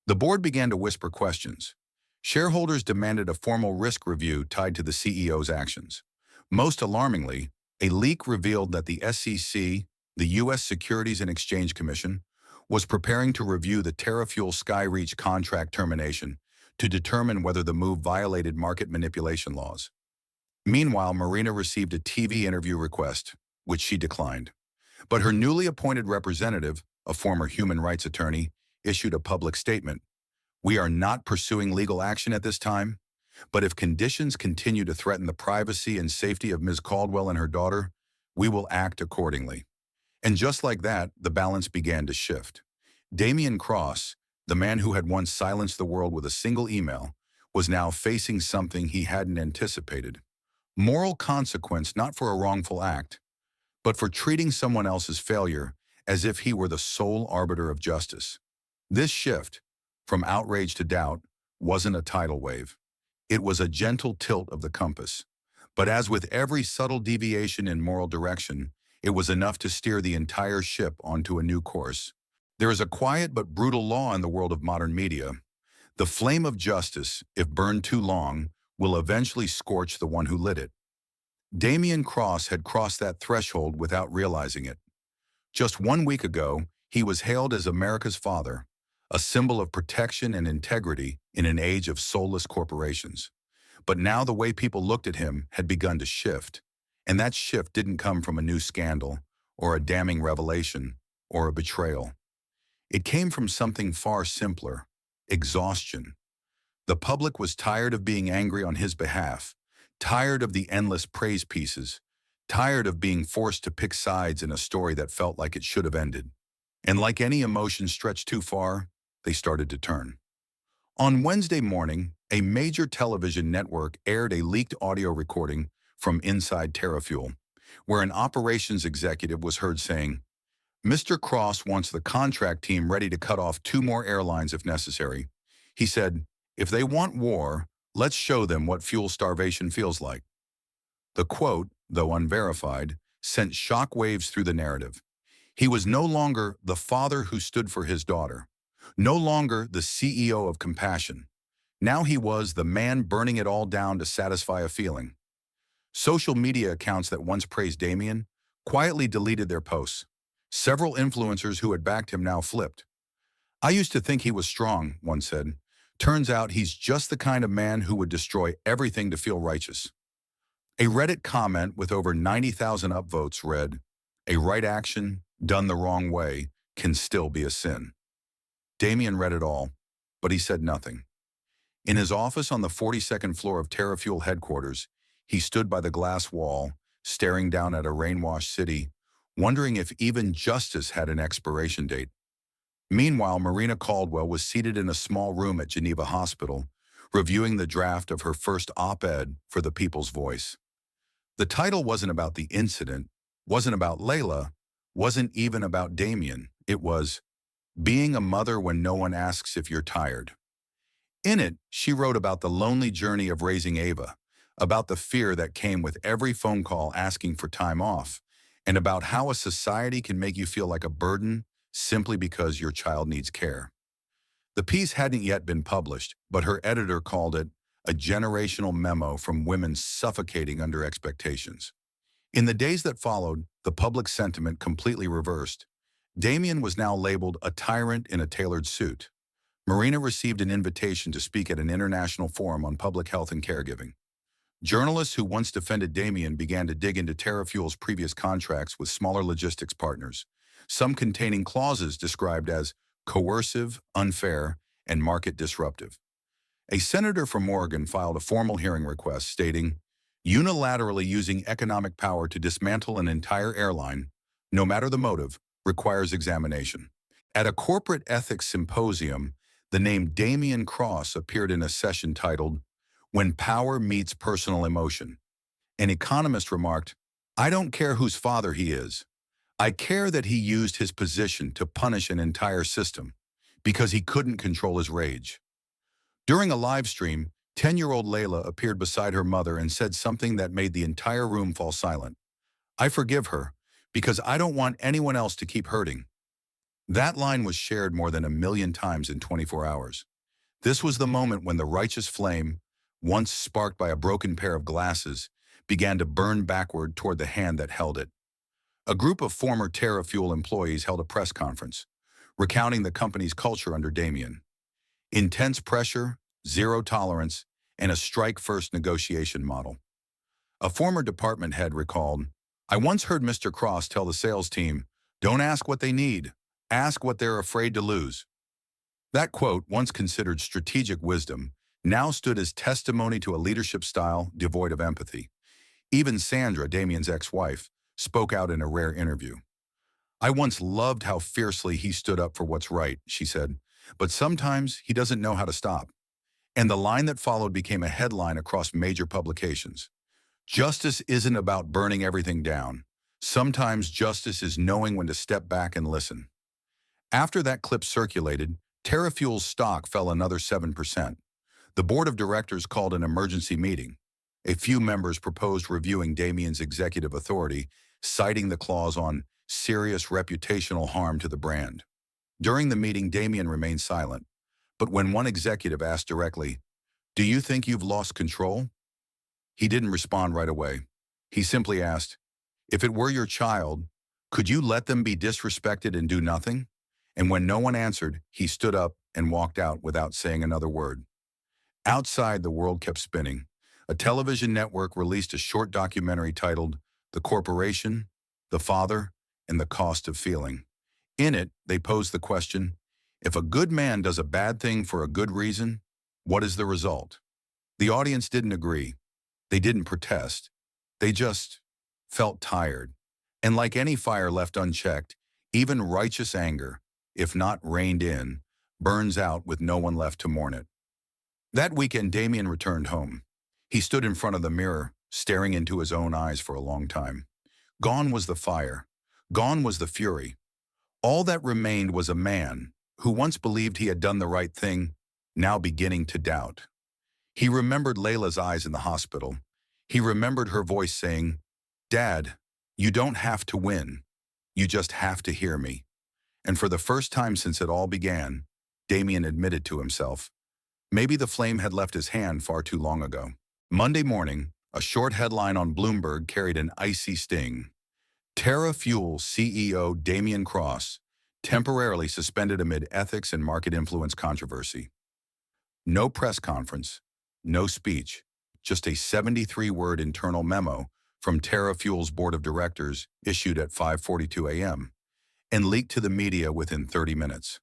The board began to whisper questions. Shareholders demanded a formal risk review tied to the CEO's actions. Most alarmingly, a leak revealed that the SEC, the U.S. Securities and Exchange Commission, was preparing to review the TerraFuel Skyreach contract termination to determine whether the move violated market manipulation laws. Meanwhile, Marina received a TV interview request, which she declined. But her newly appointed representative, a former human rights attorney, issued a public statement. "We are not pursuing legal action at this time, but if conditions continue to threaten the privacy and safety of Ms. Caldwell and her daughter, we will act accordingly." And just like that, the balance began to shift. Damien Cross, the man who had once silenced the world with a single email, was now facing something he hadn't anticipated. Moral consequence not for a wrongful act, but for treating someone else's failure as if he were the sole arbiter of justice. This shift, from outrage to doubt, wasn't a tidal wave. It was a gentle tilt of the compass. But as with every subtle deviation in moral direction, it was enough to steer the entire ship onto a new course. There is a quiet but brutal law in the world of modern media. The flame of justice, if burned too long, will eventually scorch the one who lit it. Damien Cross had crossed that threshold without realizing it. Just 1 week ago, he was hailed as America's father, a symbol of protection and integrity in an age of soulless corporations. But now the way people looked at him had begun to shift, and that shift didn't come from a new scandal, or a damning revelation, or a betrayal. It came from something far simpler: exhaustion. The public was tired of being angry on his behalf, tired of the endless praise pieces, tired of being forced to pick sides in a story that felt like it should have ended. And like any emotion stretched too far, they started to turn. On Wednesday morning, a major television network aired a leaked audio recording from inside TerraFuel, where an operations executive was heard saying, "Mr. Cross wants the contract team ready to cut off 2 more airlines if necessary. He said, if they want war, let's show them what fuel starvation feels like." The quote, though unverified, sent shockwaves through the narrative. He was no longer the father who stood for his daughter, no longer the CEO of compassion. Now he was the man burning it all down to satisfy a feeling. Social media accounts that once praised Damien quietly deleted their posts. Several influencers who had backed him now flipped. "I used to think he was strong," one said. "Turns out he's just the kind of man who would destroy everything to feel righteous." A Reddit comment with over 90,000 upvotes read, "A right action, done the wrong way, can still be a sin." Damien read it all, but he said nothing. In his office on the 42nd floor of TerraFuel headquarters, he stood by the glass wall, staring down at a rain-washed city, wondering if even justice had an expiration date. Meanwhile, Marina Caldwell was seated in a small room at Geneva Hospital, reviewing the draft of her first op-ed for the People's Voice. The title wasn't about the incident, wasn't about Layla, wasn't even about Damien. It was Being a Mother When No One Asks If You're Tired. In it, she wrote about the lonely journey of raising Ava, about the fear that came with every phone call asking for time off, and about how a society can make you feel like a burden simply because your child needs care. The piece hadn't yet been published, but her editor called it a generational memo from women suffocating under expectations. In the days that followed, the public sentiment completely reversed. Damien was now labeled a tyrant in a tailored suit. Marina received an invitation to speak at an international forum on public health and caregiving. Journalists who once defended Damien began to dig into TerraFuel's previous contracts with smaller logistics partners, some containing clauses described as coercive, unfair, and market disruptive. A senator from Oregon filed a formal hearing request stating, unilaterally using economic power to dismantle an entire airline, no matter the motive, requires examination. At a corporate ethics symposium, the name Damien Cross appeared in a session titled, When Power Meets Personal Emotion. An economist remarked, I don't care whose father he is. I care that he used his position to punish an entire system because he couldn't control his rage. During a live stream, 10-year-old Layla appeared beside her mother and said something that made the entire room fall silent. I forgive her because I don't want anyone else to keep hurting. That line was shared more than 1 million times in 24 hours. This was the moment when the righteous flame, once sparked by a broken pair of glasses, began to burn backward toward the hand that held it. A group of former TerraFuel employees held a press conference, recounting the company's culture under Damien. Intense pressure, zero tolerance, and a strike-first negotiation model. A former department head recalled, I once heard Mr. Cross tell the sales team, don't ask what they need, ask what they're afraid to lose. That quote, once considered strategic wisdom, now stood as testimony to a leadership style devoid of empathy. Even Sandra, Damien's ex-wife, spoke out in a rare interview. I once loved how fiercely he stood up for what's right, she said, but sometimes he doesn't know how to stop. And the line that followed became a headline across major publications. Justice isn't about burning everything down. Sometimes justice is knowing when to step back and listen. After that clip circulated, TerraFuel's stock fell another 7%. The board of directors called an emergency meeting. A few members proposed reviewing Damien's executive authority, citing the clause on serious reputational harm to the brand. During the meeting, Damien remained silent, but when one executive asked directly, do you think you've lost control? He didn't respond right away. He simply asked, if it were your child, could you let them be disrespected and do nothing? And when no one answered, he stood up and walked out without saying another word. Outside, the world kept spinning. A television network released a short documentary titled The Corporation, the Father, and the Cost of Feeling. In it, they posed the question, if a good man does a bad thing for a good reason, what is the result? The audience didn't agree. They didn't protest. They just felt tired. And like any fire left unchecked, even righteous anger, if not reined in, burns out with no one left to mourn it. That weekend, Damien returned home. He stood in front of the mirror, staring into his own eyes for a long time. Gone was the fire. Gone was the fury. All that remained was a man who once believed he had done the right thing, now beginning to doubt. He remembered Layla's eyes in the hospital. He remembered her voice saying, Dad, you don't have to win. You just have to hear me. And for the first time since it all began, Damien admitted to himself, maybe the flame had left his hand far too long ago. Monday morning, a short headline on Bloomberg carried an icy sting. TerraFuel CEO Damien Cross, temporarily suspended amid ethics and market influence controversy. No press conference, no speech, just a 73-word internal memo from TerraFuel's board of directors issued at 5:42 a.m. and leaked to the media within 30 minutes.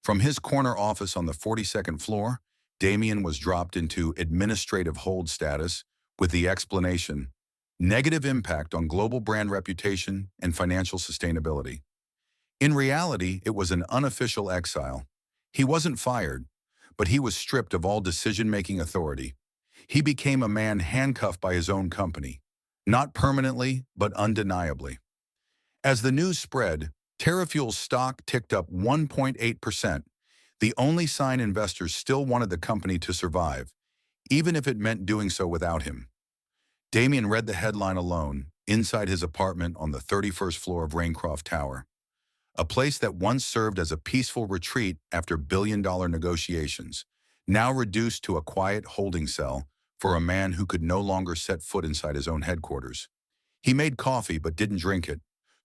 From his corner office on the 42nd floor, Damien was dropped into administrative hold status with the explanation, negative impact on global brand reputation and financial sustainability. In reality, it was an unofficial exile. He wasn't fired, but he was stripped of all decision-making authority. He became a man handcuffed by his own company, not permanently, but undeniably. As the news spread, TerraFuel's stock ticked up 1.8%, the only sign investors still wanted the company to survive, even if it meant doing so without him. Damien read the headline alone, inside his apartment on the 31st floor of Raincroft Tower, a place that once served as a peaceful retreat after billion-dollar negotiations, now reduced to a quiet holding cell for a man who could no longer set foot inside his own headquarters. He made coffee but didn't drink it,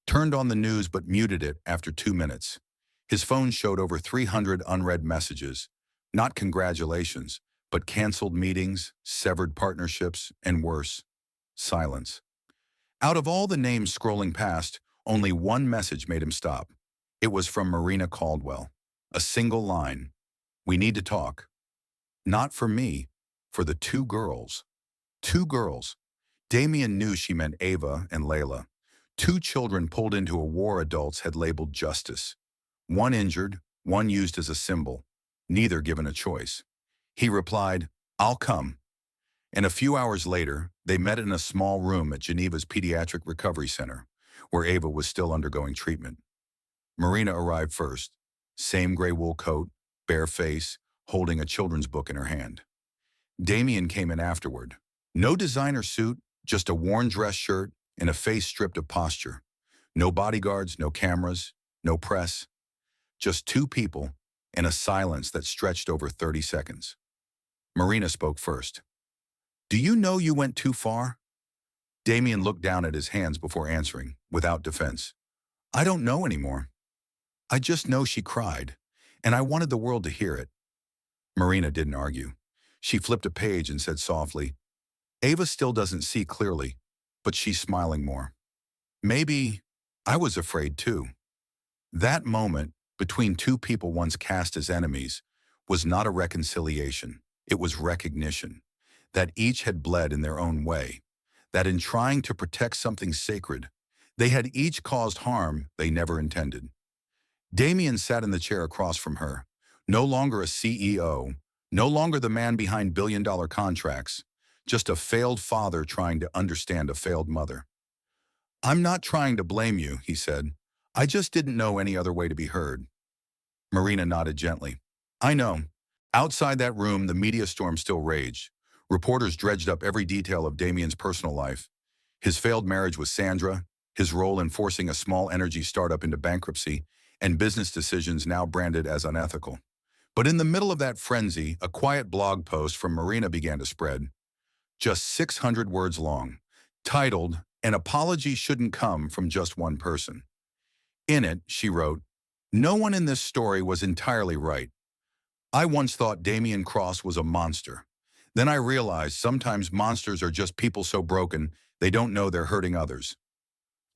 turned on the news but muted it after 2 minutes. His phone showed over 300 unread messages, not congratulations, but canceled meetings, severed partnerships, and worse, silence. Out of all the names scrolling past, only one message made him stop. It was from Marina Caldwell. A single line. "We need to talk." Not for me, for the two girls. Two girls. Damien knew she meant Ava and Layla. Two children pulled into a war adults had labeled justice. One injured, one used as a symbol, neither given a choice. He replied, "I'll come." And a few hours later, they met in a small room at Geneva's Pediatric Recovery Center, where Ava was still undergoing treatment. Marina arrived first, same gray wool coat, bare face, holding a children's book in her hand. Damien came in afterward. No designer suit, just a worn dress shirt and a face stripped of posture. No bodyguards, no cameras, no press. Just two people and a silence that stretched over 30 seconds. Marina spoke first. "Do you know you went too far?" Damien looked down at his hands before answering, without defense. "I don't know anymore. I just know she cried, and I wanted the world to hear it." Marina didn't argue. She flipped a page and said softly, "Ava still doesn't see clearly, but she's smiling more. Maybe I was afraid too." That moment, between two people once cast as enemies, was not a reconciliation. It was recognition. That each had bled in their own way. That in trying to protect something sacred, they had each caused harm they never intended. Damien sat in the chair across from her, no longer a CEO, no longer the man behind billion-dollar contracts, just a failed father trying to understand a failed mother. "I'm not trying to blame you," he said. "I just didn't know any other way to be heard." Marina nodded gently. "I know." Outside that room, the media storm still raged. Reporters dredged up every detail of Damien's personal life. His failed marriage with Sandra, his role in forcing a small energy startup into bankruptcy, and business decisions now branded as unethical. But in the middle of that frenzy, a quiet blog post from Marina began to spread. Just 600 words long, titled, "An Apology Shouldn't Come from Just One Person." In it, she wrote, "No one in this story was entirely right. I once thought Damien Cross was a monster. Then I realized sometimes monsters are just people so broken they don't know they're hurting others.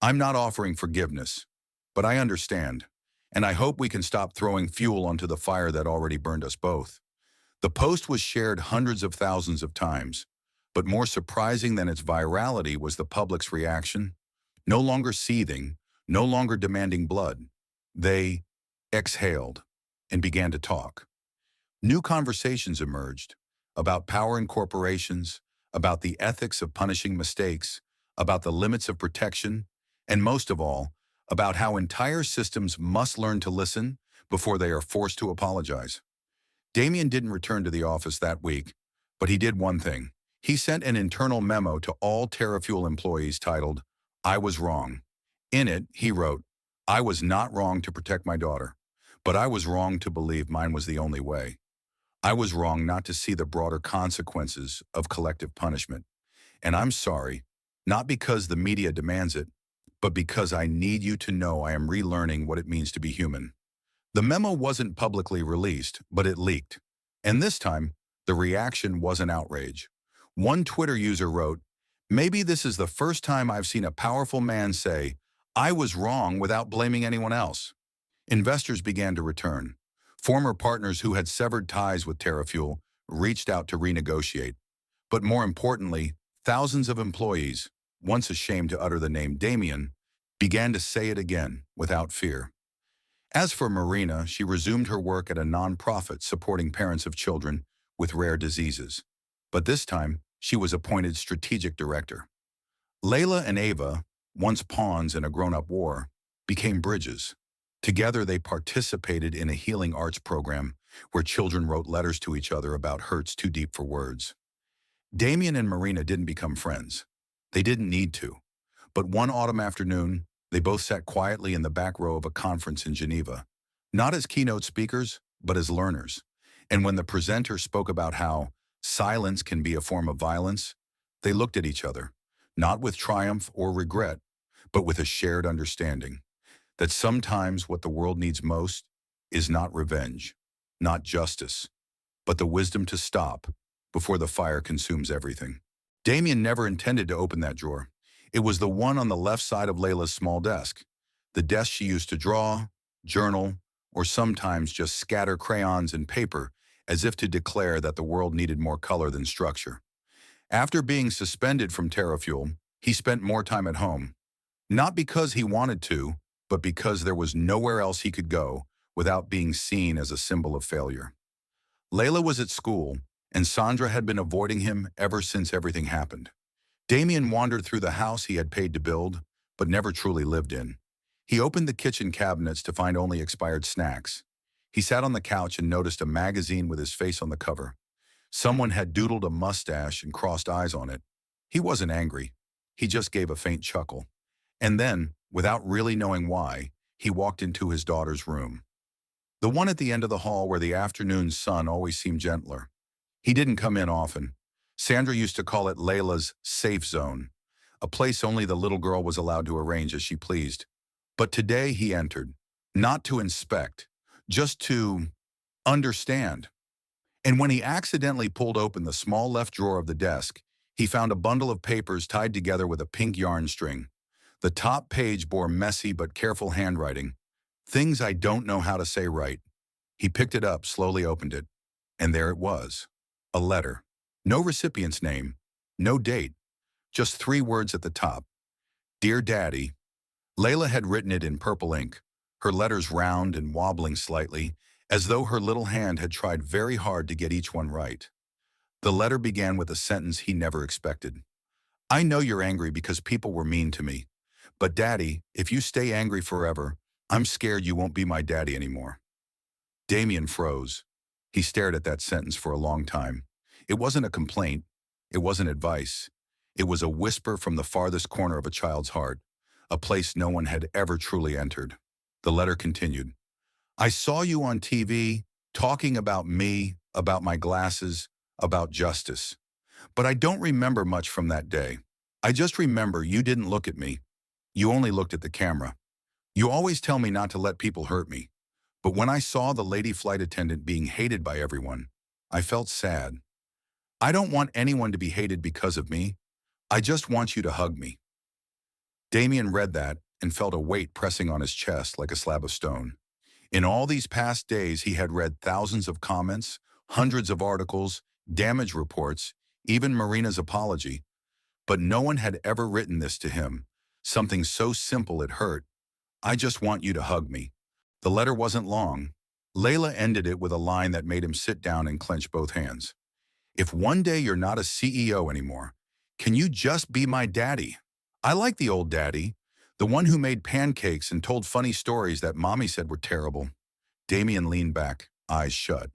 I'm not offering forgiveness, but I understand, and I hope we can stop throwing fuel onto the fire that already burned us both." The post was shared hundreds of thousands of times, but more surprising than its virality was the public's reaction. No longer seething, no longer demanding blood. They exhaled and began to talk. New conversations emerged about power in corporations, about the ethics of punishing mistakes, about the limits of protection, and most of all, about how entire systems must learn to listen before they are forced to apologize. Damien didn't return to the office that week, but he did one thing. He sent an internal memo to all TerraFuel employees titled, "I was wrong." In it, he wrote, "I was not wrong to protect my daughter, but I was wrong to believe mine was the only way. I was wrong not to see the broader consequences of collective punishment. And I'm sorry, not because the media demands it, but because I need you to know I am relearning what it means to be human." The memo wasn't publicly released, but it leaked. And this time, the reaction wasn't outrage. One Twitter user wrote, "Maybe this is the first time I've seen a powerful man say, 'I was wrong,' without blaming anyone else." Investors began to return. Former partners who had severed ties with TerraFuel reached out to renegotiate. But more importantly, thousands of employees, once ashamed to utter the name Damien, began to say it again without fear. As for Marina, she resumed her work at a nonprofit supporting parents of children with rare diseases. But this time, she was appointed strategic director. Layla and Ava, once pawns in a grown-up war, became bridges. Together, they participated in a healing arts program where children wrote letters to each other about hurts too deep for words. Damien and Marina didn't become friends. They didn't need to. But one autumn afternoon, they both sat quietly in the back row of a conference in Geneva, not as keynote speakers, but as learners. And when the presenter spoke about how silence can be a form of violence, they looked at each other, not with triumph or regret, but with a shared understanding that sometimes what the world needs most is not revenge, not justice, but the wisdom to stop before the fire consumes everything. Damien never intended to open that drawer. It was the one on the left side of Layla's small desk, the desk she used to draw, journal, or sometimes just scatter crayons and paper as if to declare that the world needed more color than structure. After being suspended from TerraFuel, he spent more time at home, not because he wanted to, but because there was nowhere else he could go without being seen as a symbol of failure. Layla was at school, and Sandra had been avoiding him ever since everything happened. Damien wandered through the house he had paid to build, but never truly lived in. He opened the kitchen cabinets to find only expired snacks. He sat on the couch and noticed a magazine with his face on the cover. Someone had doodled a mustache and crossed eyes on it. He wasn't angry. He just gave a faint chuckle. And then, without really knowing why, he walked into his daughter's room. The one at the end of the hall where the afternoon sun always seemed gentler. He didn't come in often. Sandra used to call it Layla's safe zone, a place only the little girl was allowed to arrange as she pleased. But today he entered, not to inspect, just to understand. And when he accidentally pulled open the small left drawer of the desk, he found a bundle of papers tied together with a pink yarn string. The top page bore messy but careful handwriting, things I don't know how to say right. He picked it up, slowly opened it, and there it was, a letter. No recipient's name, no date, just 3 words at the top. Dear Daddy. Layla had written it in purple ink, her letters round and wobbling slightly, as though her little hand had tried very hard to get each one right. The letter began with a sentence he never expected. I know you're angry because people were mean to me. But Daddy, if you stay angry forever, I'm scared you won't be my daddy anymore. Damien froze. He stared at that sentence for a long time. It wasn't a complaint. It wasn't advice. It was a whisper from the farthest corner of a child's heart, a place no one had ever truly entered. The letter continued. I saw you on TV, talking about me, about my glasses, about justice. But I don't remember much from that day. I just remember you didn't look at me. You only looked at the camera. You always tell me not to let people hurt me. But when I saw the lady flight attendant being hated by everyone, I felt sad. I don't want anyone to be hated because of me. I just want you to hug me. Damien read that and felt a weight pressing on his chest like a slab of stone. In all these past days, he had read thousands of comments, hundreds of articles, damage reports, even Marina's apology. But no one had ever written this to him, something so simple it hurt. I just want you to hug me. The letter wasn't long. Layla ended it with a line that made him sit down and clench both hands. If one day you're not a CEO anymore, can you just be my daddy? I like the old daddy, the one who made pancakes and told funny stories that mommy said were terrible. Damien leaned back, eyes shut.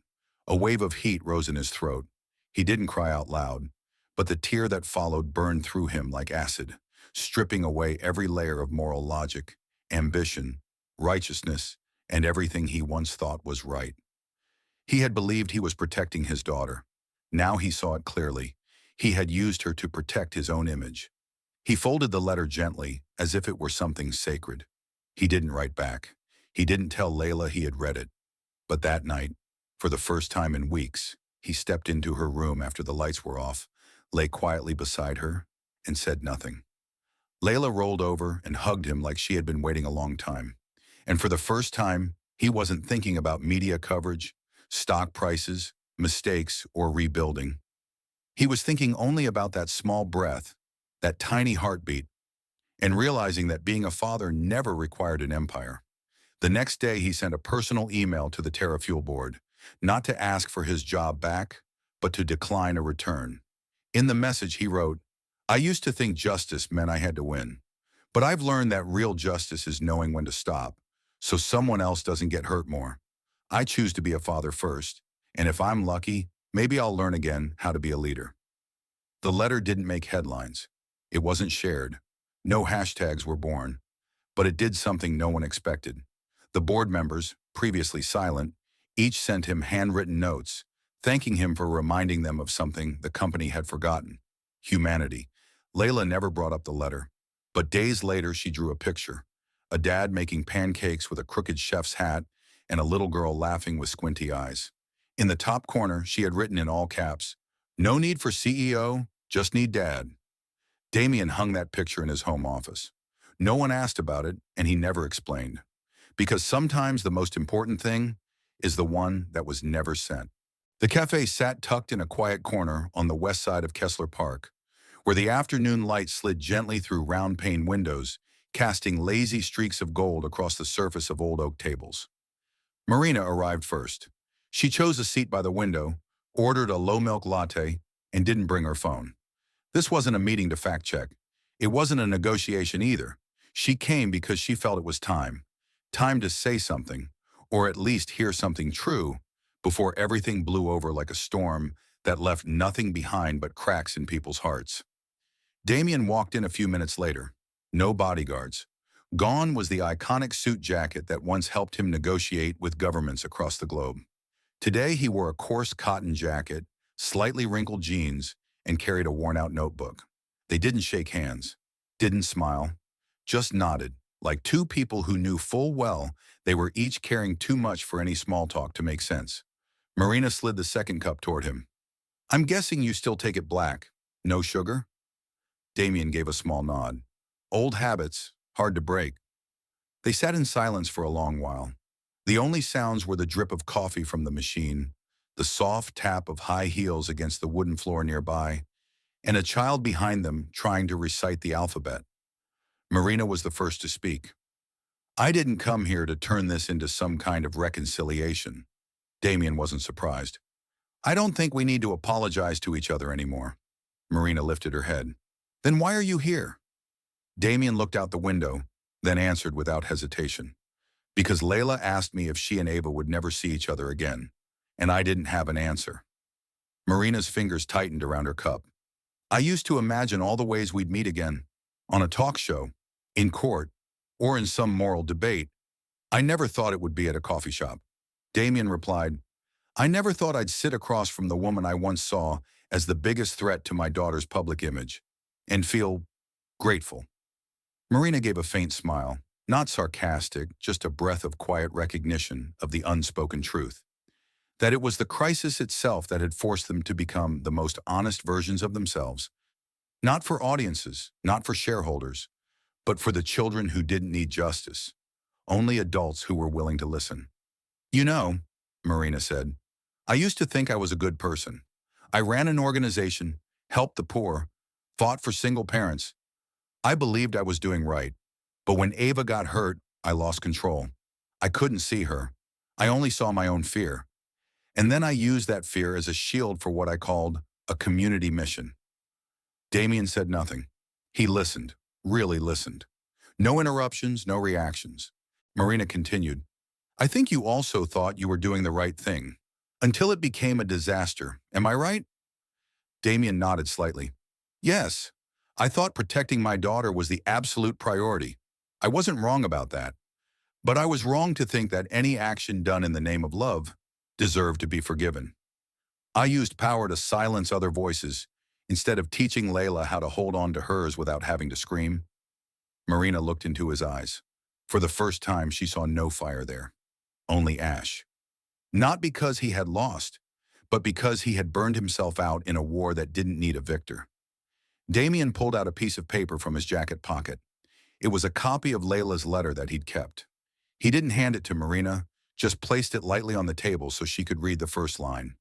A wave of heat rose in his throat. He didn't cry out loud, but the tear that followed burned through him like acid, stripping away every layer of moral logic, ambition, righteousness, and everything he once thought was right. He had believed he was protecting his daughter. Now he saw it clearly. He had used her to protect his own image. He folded the letter gently, as if it were something sacred. He didn't write back. He didn't tell Layla he had read it. But that night, for the first time in weeks, he stepped into her room after the lights were off, lay quietly beside her, and said nothing. Layla rolled over and hugged him like she had been waiting a long time. And for the first time, he wasn't thinking about media coverage, stock prices, mistakes, or rebuilding. He was thinking only about that small breath, that tiny heartbeat, and realizing that being a father never required an empire. The next day, he sent a personal email to the TerraFuel board, not to ask for his job back, but to decline a return. In the message, he wrote, "I used to think justice meant I had to win, but I've learned that real justice is knowing when to stop, so someone else doesn't get hurt more. I choose to be a father first, and if I'm lucky, maybe I'll learn again how to be a leader." The letter didn't make headlines. It wasn't shared. No hashtags were born. But it did something no one expected. The board members, previously silent, each sent him handwritten notes, thanking him for reminding them of something the company had forgotten: humanity. Layla never brought up the letter, but days later she drew a picture: a dad making pancakes with a crooked chef's hat and a little girl laughing with squinty eyes. In the top corner, she had written in all caps, "No need for CEO, just need dad." Damien hung that picture in his home office. No one asked about it, and he never explained. Because sometimes the most important thing is the one that was never sent. The cafe sat tucked in a quiet corner on the west side of Kessler Park, where the afternoon light slid gently through round-pane windows, casting lazy streaks of gold across the surface of old oak tables. Marina arrived first. She chose a seat by the window, ordered a low-milk latte, and didn't bring her phone. This wasn't a meeting to fact-check. It wasn't a negotiation either. She came because she felt it was time. Time to say something, or at least hear something true, before everything blew over like a storm that left nothing behind but cracks in people's hearts. Damien walked in a few minutes later. No bodyguards. Gone was the iconic suit jacket that once helped him negotiate with governments across the globe. Today he wore a coarse cotton jacket, slightly wrinkled jeans, and carried a worn-out notebook. They didn't shake hands, didn't smile, just nodded, like two people who knew full well they were each caring too much for any small talk to make sense. Marina slid the second cup toward him. "I'm guessing you still take it black. No sugar?" Damien gave a small nod. Old habits, hard to break. They sat in silence for a long while. The only sounds were the drip of coffee from the machine, the soft tap of high heels against the wooden floor nearby, and a child behind them trying to recite the alphabet. Marina was the first to speak. "I didn't come here to turn this into some kind of reconciliation." Damien wasn't surprised. "I don't think we need to apologize to each other anymore." Marina lifted her head. "Then why are you here?" Damien looked out the window, then answered without hesitation. "Because Layla asked me if she and Ava would never see each other again, and I didn't have an answer." Marina's fingers tightened around her cup. "I used to imagine all the ways we'd meet again, on a talk show, in court, or in some moral debate. I never thought it would be at a coffee shop." Damien replied, "I never thought I'd sit across from the woman I once saw as the biggest threat to my daughter's public image, and feel grateful." Marina gave a faint smile, not sarcastic, just a breath of quiet recognition of the unspoken truth. That it was the crisis itself that had forced them to become the most honest versions of themselves. Not for audiences, not for shareholders, but for the children who didn't need justice. Only adults who were willing to listen. "You know," Marina said, "I used to think I was a good person. I ran an organization, helped the poor, fought for single parents. I believed I was doing right. But when Ava got hurt, I lost control. I couldn't see her. I only saw my own fear. And then I used that fear as a shield for what I called a community mission." Damien said nothing. He listened, really listened. No interruptions, no reactions. Marina continued, "I think you also thought you were doing the right thing, until it became a disaster. Am I right?" Damien nodded slightly. "Yes, I thought protecting my daughter was the absolute priority. I wasn't wrong about that. But I was wrong to think that any action done in the name of love deserved to be forgiven. I used power to silence other voices, instead of teaching Layla how to hold on to hers without having to scream." Marina looked into his eyes. For the first time, she saw no fire there, only ash. Not because he had lost, but because he had burned himself out in a war that didn't need a victor. Damien pulled out a piece of paper from his jacket pocket. It was a copy of Layla's letter that he'd kept. He didn't hand it to Marina, just placed it lightly on the table so she could read the first line.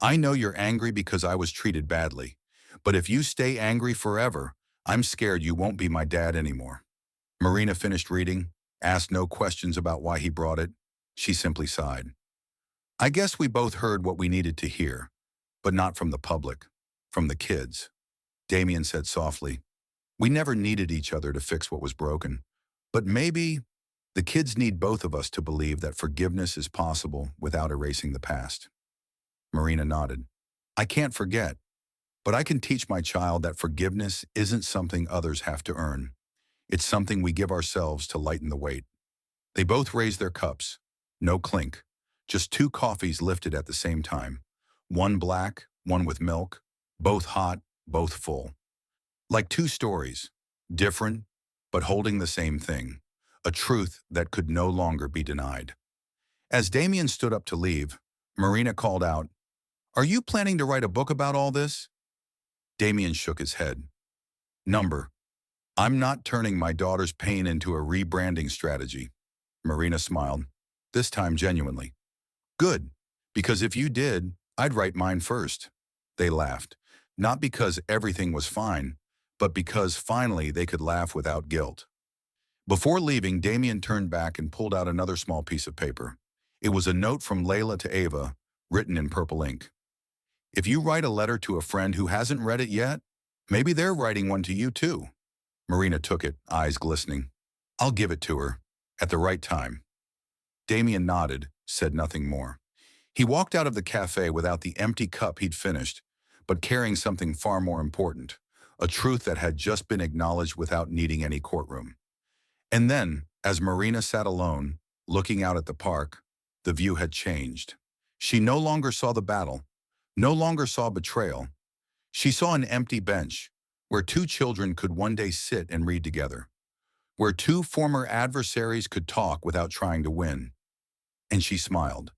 "I know you're angry because I was treated badly, but if you stay angry forever, I'm scared you won't be my dad anymore." Marina finished reading. asked no questions about why he brought it. She simply sighed. I guess we both heard what we needed to hear, but not from the public, from the kids. Damien said softly, we never needed each other to fix what was broken. But maybe the kids need both of us to believe that forgiveness is possible without erasing the past. Marina nodded. I can't forget, but I can teach my child that forgiveness isn't something others have to earn. It's something we give ourselves to lighten the weight. They both raised their cups. No clink. Just two coffees lifted at the same time. One black, one with milk. Both hot, both full. Like two stories, different, but holding the same thing, a truth that could no longer be denied. As Damien stood up to leave, Marina called out, are you planning to write a book about all this? Damien shook his head. Number, I'm not turning my daughter's pain into a rebranding strategy. Marina smiled, this time genuinely. Good, because if you did, I'd write mine first. They laughed, not because everything was fine, but because finally they could laugh without guilt. Before leaving, Damien turned back and pulled out another small piece of paper. It was a note from Layla to Ava, written in purple ink. If you write a letter to a friend who hasn't read it yet, maybe they're writing one to you too. Marina took it, eyes glistening. I'll give it to her, at the right time. Damien nodded, said nothing more. He walked out of the cafe without the empty cup he'd finished, but carrying something far more important, a truth that had just been acknowledged without needing any courtroom. And then, as Marina sat alone, looking out at the park, the view had changed. She no longer saw the battle, no longer saw betrayal. She saw an empty bench, where two children could one day sit and read together, where two former adversaries could talk without trying to win. And she smiled,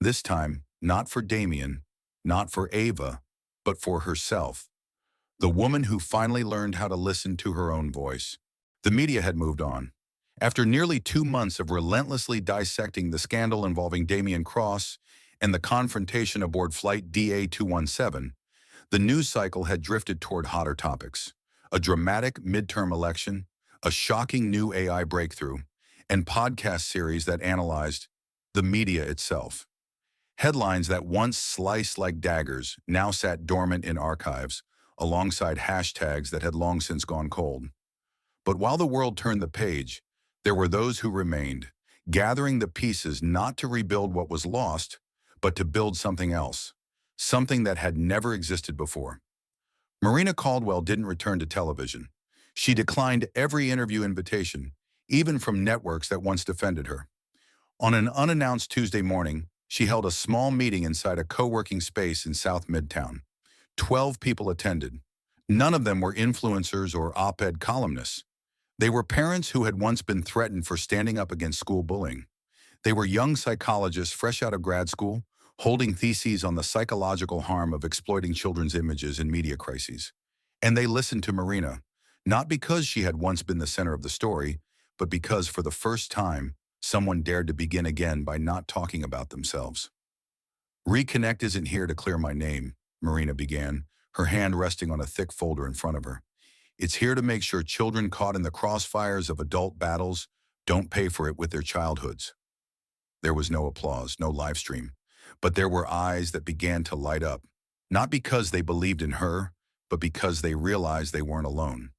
this time not for Damien, not for Ava, but for herself. The woman who finally learned how to listen to her own voice. The media had moved on. After nearly 2 months of relentlessly dissecting the scandal involving Damien Cross and the confrontation aboard Flight DA-217, the news cycle had drifted toward hotter topics. A dramatic midterm election, a shocking new AI breakthrough, and podcast series that analyzed the media itself. Headlines that once sliced like daggers now sat dormant in archives, alongside hashtags that had long since gone cold. But while the world turned the page, there were those who remained, gathering the pieces not to rebuild what was lost, but to build something else, something that had never existed before. Marina Caldwell didn't return to television. She declined every interview invitation, even from networks that once defended her. On an unannounced Tuesday morning, she held a small meeting inside a co-working space in South Midtown. 12 people attended. None of them were influencers or op-ed columnists. They were parents who had once been threatened for standing up against school bullying. They were young psychologists fresh out of grad school, holding theses on the psychological harm of exploiting children's images in media crises. And they listened to Marina, not because she had once been the center of the story, but because for the first time, someone dared to begin again by not talking about themselves. Reconnect isn't here to clear my name, Marina began, her hand resting on a thick folder in front of her. It's here to make sure children caught in the crossfires of adult battles don't pay for it with their childhoods. There was no applause, no live stream, but there were eyes that began to light up, not because they believed in her, but because they realized they weren't alone.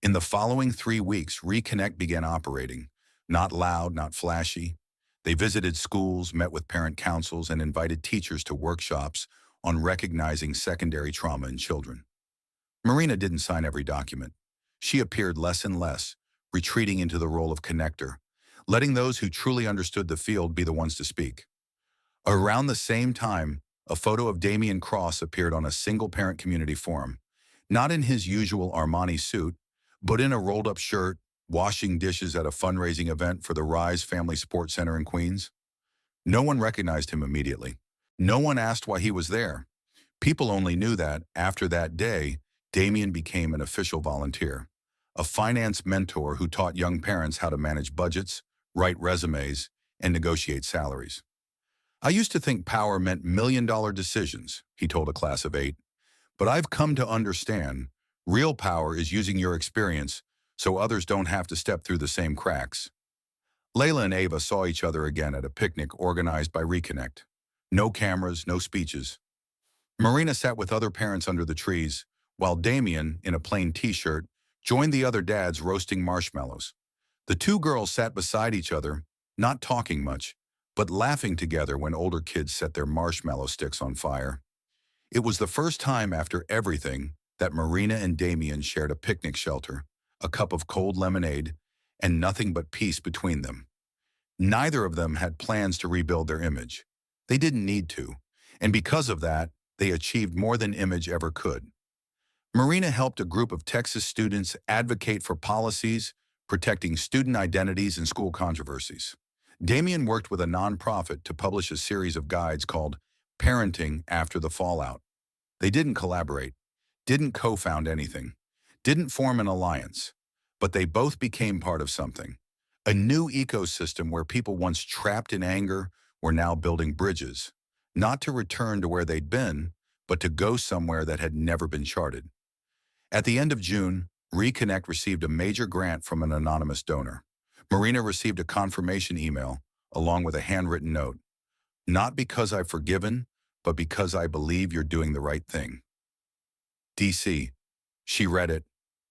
In the following 3 weeks, Reconnect began operating, not loud, not flashy. They visited schools, met with parent councils, and invited teachers to workshops on recognizing secondary trauma in children. Marina didn't sign every document. She appeared less and less, retreating into the role of connector, letting those who truly understood the field be the ones to speak. Around the same time, a photo of Damien Cross appeared on a single-parent community forum, not in his usual Armani suit, but in a rolled-up shirt, washing dishes at a fundraising event for the Rise Family Sports Center in Queens. No one recognized him immediately. No one asked why he was there. People only knew that, after that day, Damien became an official volunteer, a finance mentor who taught young parents how to manage budgets, write resumes, and negotiate salaries. I used to think power meant million-dollar decisions, he told a class of 8, but I've come to understand real power is using your experience so others don't have to step through the same cracks. Layla and Ava saw each other again at a picnic organized by Reconnect. No cameras, no speeches. Marina sat with other parents under the trees, while Damien, in a plain t-shirt, joined the other dads roasting marshmallows. The two girls sat beside each other, not talking much, but laughing together when older kids set their marshmallow sticks on fire. It was the first time after everything that Marina and Damien shared a picnic shelter, a cup of cold lemonade, and nothing but peace between them. Neither of them had plans to rebuild their image. They didn't need to, and because of that, they achieved more than image ever could. Marina helped a group of Texas students advocate for policies protecting student identities in school controversies. Damien worked with a nonprofit to publish a series of guides called Parenting After the Fallout. They didn't collaborate, didn't co-found anything, didn't form an alliance, but they both became part of something. A new ecosystem where people once trapped in anger were now building bridges, not to return to where they'd been, but to go somewhere that had never been charted. At the end of June, Reconnect received a major grant from an anonymous donor. Marina received a confirmation email, along with a handwritten note. Not because I've forgiven, but because I believe you're doing the right thing. DC. She read it,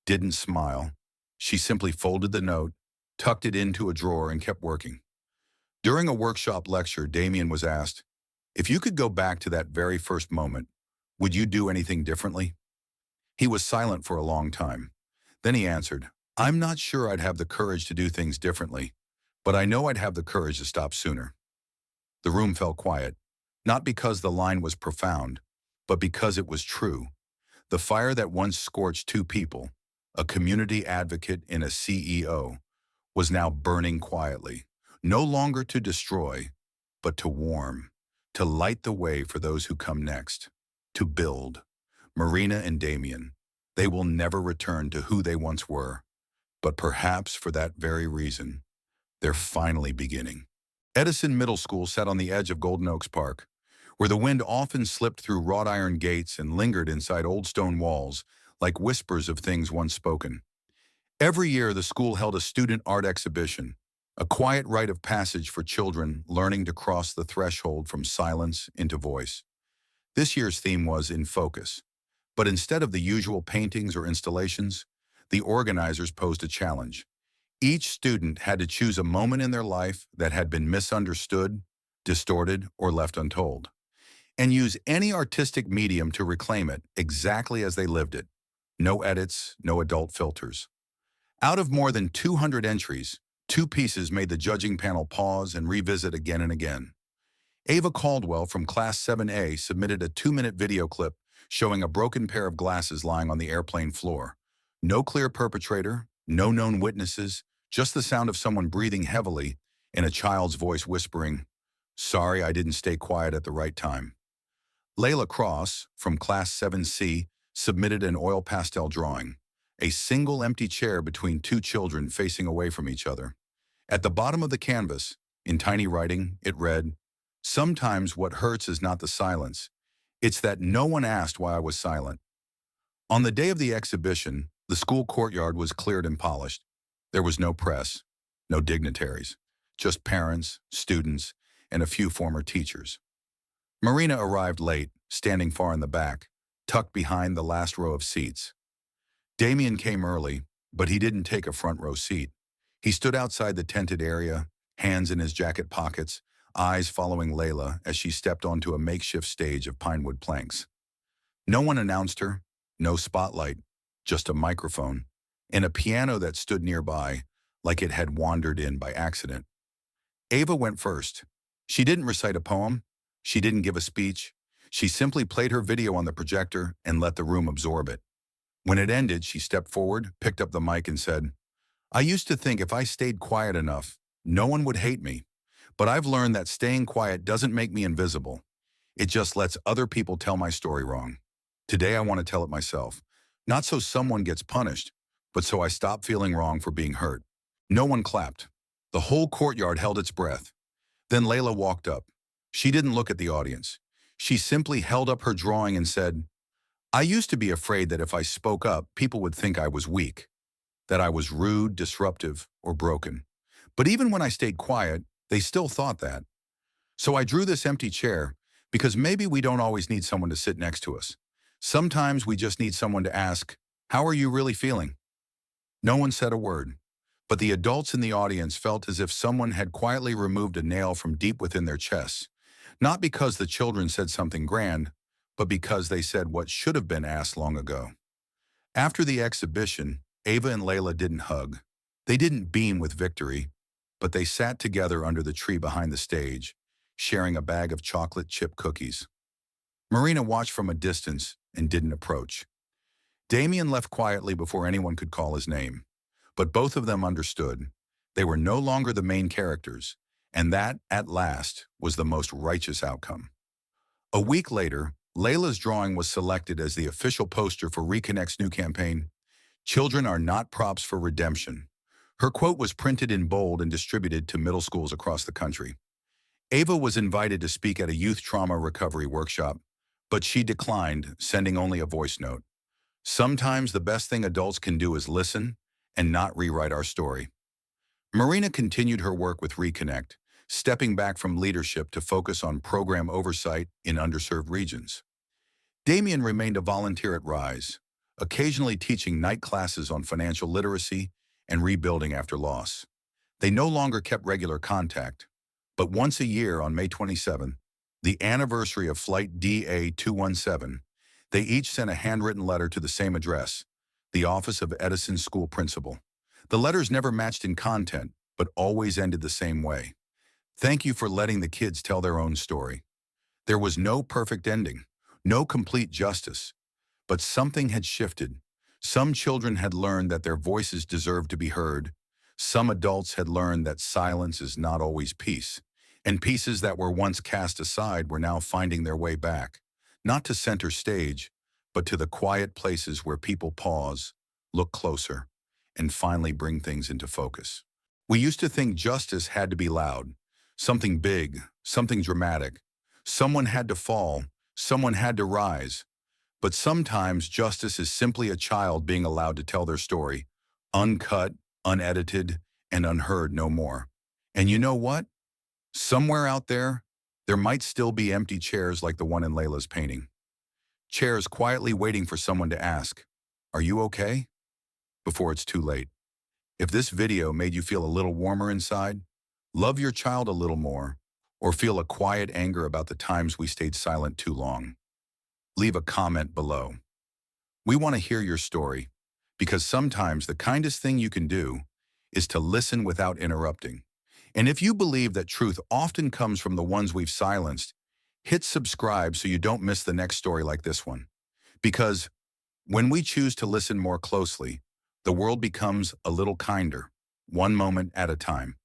didn't smile. She simply folded the note, tucked it into a drawer, and kept working. During a workshop lecture, Damien was asked, if you could go back to that very first moment, would you do anything differently? He was silent for a long time. Then he answered, I'm not sure I'd have the courage to do things differently, but I know I'd have the courage to stop sooner. The room fell quiet, not because the line was profound, but because it was true. The fire that once scorched two people, a community advocate and a CEO, was now burning quietly, no longer to destroy, but to warm, to light the way for those who come next, to build. Marina and Damien, they will never return to who they once were, but perhaps for that very reason, they're finally beginning. Edison Middle School sat on the edge of Golden Oaks Park, where the wind often slipped through wrought iron gates and lingered inside old stone walls like whispers of things once spoken. Every year, the school held a student art exhibition, a quiet rite of passage for children learning to cross the threshold from silence into voice. This year's theme was In Focus, but instead of the usual paintings or installations, the organizers posed a challenge. Each student had to choose a moment in their life that had been misunderstood, distorted, or left untold, and use any artistic medium to reclaim it exactly as they lived it. No edits, no adult filters. Out of more than 200 entries, 2 pieces made the judging panel pause and revisit again and again. Ava Caldwell from Class 7A submitted a 2-minute video clip showing a broken pair of glasses lying on the airplane floor. No clear perpetrator, no known witnesses, just the sound of someone breathing heavily and a child's voice whispering, "Sorry, I didn't stay quiet at the right time." Layla Cross, from Class 7C, submitted an oil pastel drawing, a single empty chair between 2 children facing away from each other. At the bottom of the canvas, in tiny writing, it read, "Sometimes what hurts is not the silence. It's that no one asked why I was silent." On the day of the exhibition, the school courtyard was cleared and polished. There was no press, no dignitaries, just parents, students, and a few former teachers. Marina arrived late, standing far in the back, tucked behind the last row of seats. Damien came early, but he didn't take a front row seat. He stood outside the tented area, hands in his jacket pockets, eyes following Layla as she stepped onto a makeshift stage of pinewood planks. No one announced her, no spotlight, just a microphone, and a piano that stood nearby, like it had wandered in by accident. Ava went first. She didn't recite a poem. She didn't give a speech. She simply played her video on the projector and let the room absorb it. When it ended, she stepped forward, picked up the mic, and said, "I used to think if I stayed quiet enough, no one would hate me. But I've learned that staying quiet doesn't make me invisible. It just lets other people tell my story wrong. Today I want to tell it myself. Not so someone gets punished, but so I stop feeling wrong for being hurt." No one clapped. The whole courtyard held its breath. Then Layla walked up. She didn't look at the audience. She simply held up her drawing and said, "I used to be afraid that if I spoke up, people would think I was weak, that I was rude, disruptive, or broken. But even when I stayed quiet, they still thought that. So I drew this empty chair because maybe we don't always need someone to sit next to us. Sometimes we just need someone to ask, how are you really feeling? No one said a word, but the adults in the audience felt as if someone had quietly removed a nail from deep within their chests. Not because the children said something grand, but because they said what should have been asked long ago. After the exhibition, Ava and Layla didn't hug. They didn't beam with victory, but they sat together under the tree behind the stage, sharing a bag of chocolate chip cookies. Marina watched from a distance and didn't approach. Damien left quietly before anyone could call his name, but both of them understood. They were no longer the main characters, and that, at last, was the most righteous outcome. A week later, Layla's drawing was selected as the official poster for Reconnect's new campaign, Children Are Not Props for Redemption. Her quote was printed in bold and distributed to middle schools across the country. Ava was invited to speak at a youth trauma recovery workshop, but she declined, sending only a voice note. Sometimes the best thing adults can do is listen and not rewrite our story. Marina continued her work with Reconnect, stepping back from leadership to focus on program oversight in underserved regions. Damien remained a volunteer at Rise, occasionally teaching night classes on financial literacy and rebuilding after loss. They no longer kept regular contact, but once a year on May 27th, the anniversary of Flight DA-217, they each sent a handwritten letter to the same address, the office of Edison's school principal. The letters never matched in content, but always ended the same way. Thank you for letting the kids tell their own story. There was no perfect ending, no complete justice, but something had shifted. Some children had learned that their voices deserved to be heard. Some adults had learned that silence is not always peace, and pieces that were once cast aside were now finding their way back, not to center stage, but to the quiet places where people pause, look closer, and finally bring things into focus. We used to think justice had to be loud, something big, something dramatic. Someone had to fall, someone had to rise. But sometimes justice is simply a child being allowed to tell their story, uncut, unedited, and unheard no more. And you know what? Somewhere out there, there might still be empty chairs like the one in Layla's painting. Chairs quietly waiting for someone to ask, "Are you okay?" before it's too late. If this video made you feel a little warmer inside, love your child a little more, or feel a quiet anger about the times we stayed silent too long, leave a comment below. We want to hear your story, because sometimes the kindest thing you can do is to listen without interrupting. And if you believe that truth often comes from the ones we've silenced, hit subscribe so you don't miss the next story like this one. Because when we choose to listen more closely, the world becomes a little kinder, one moment at a time.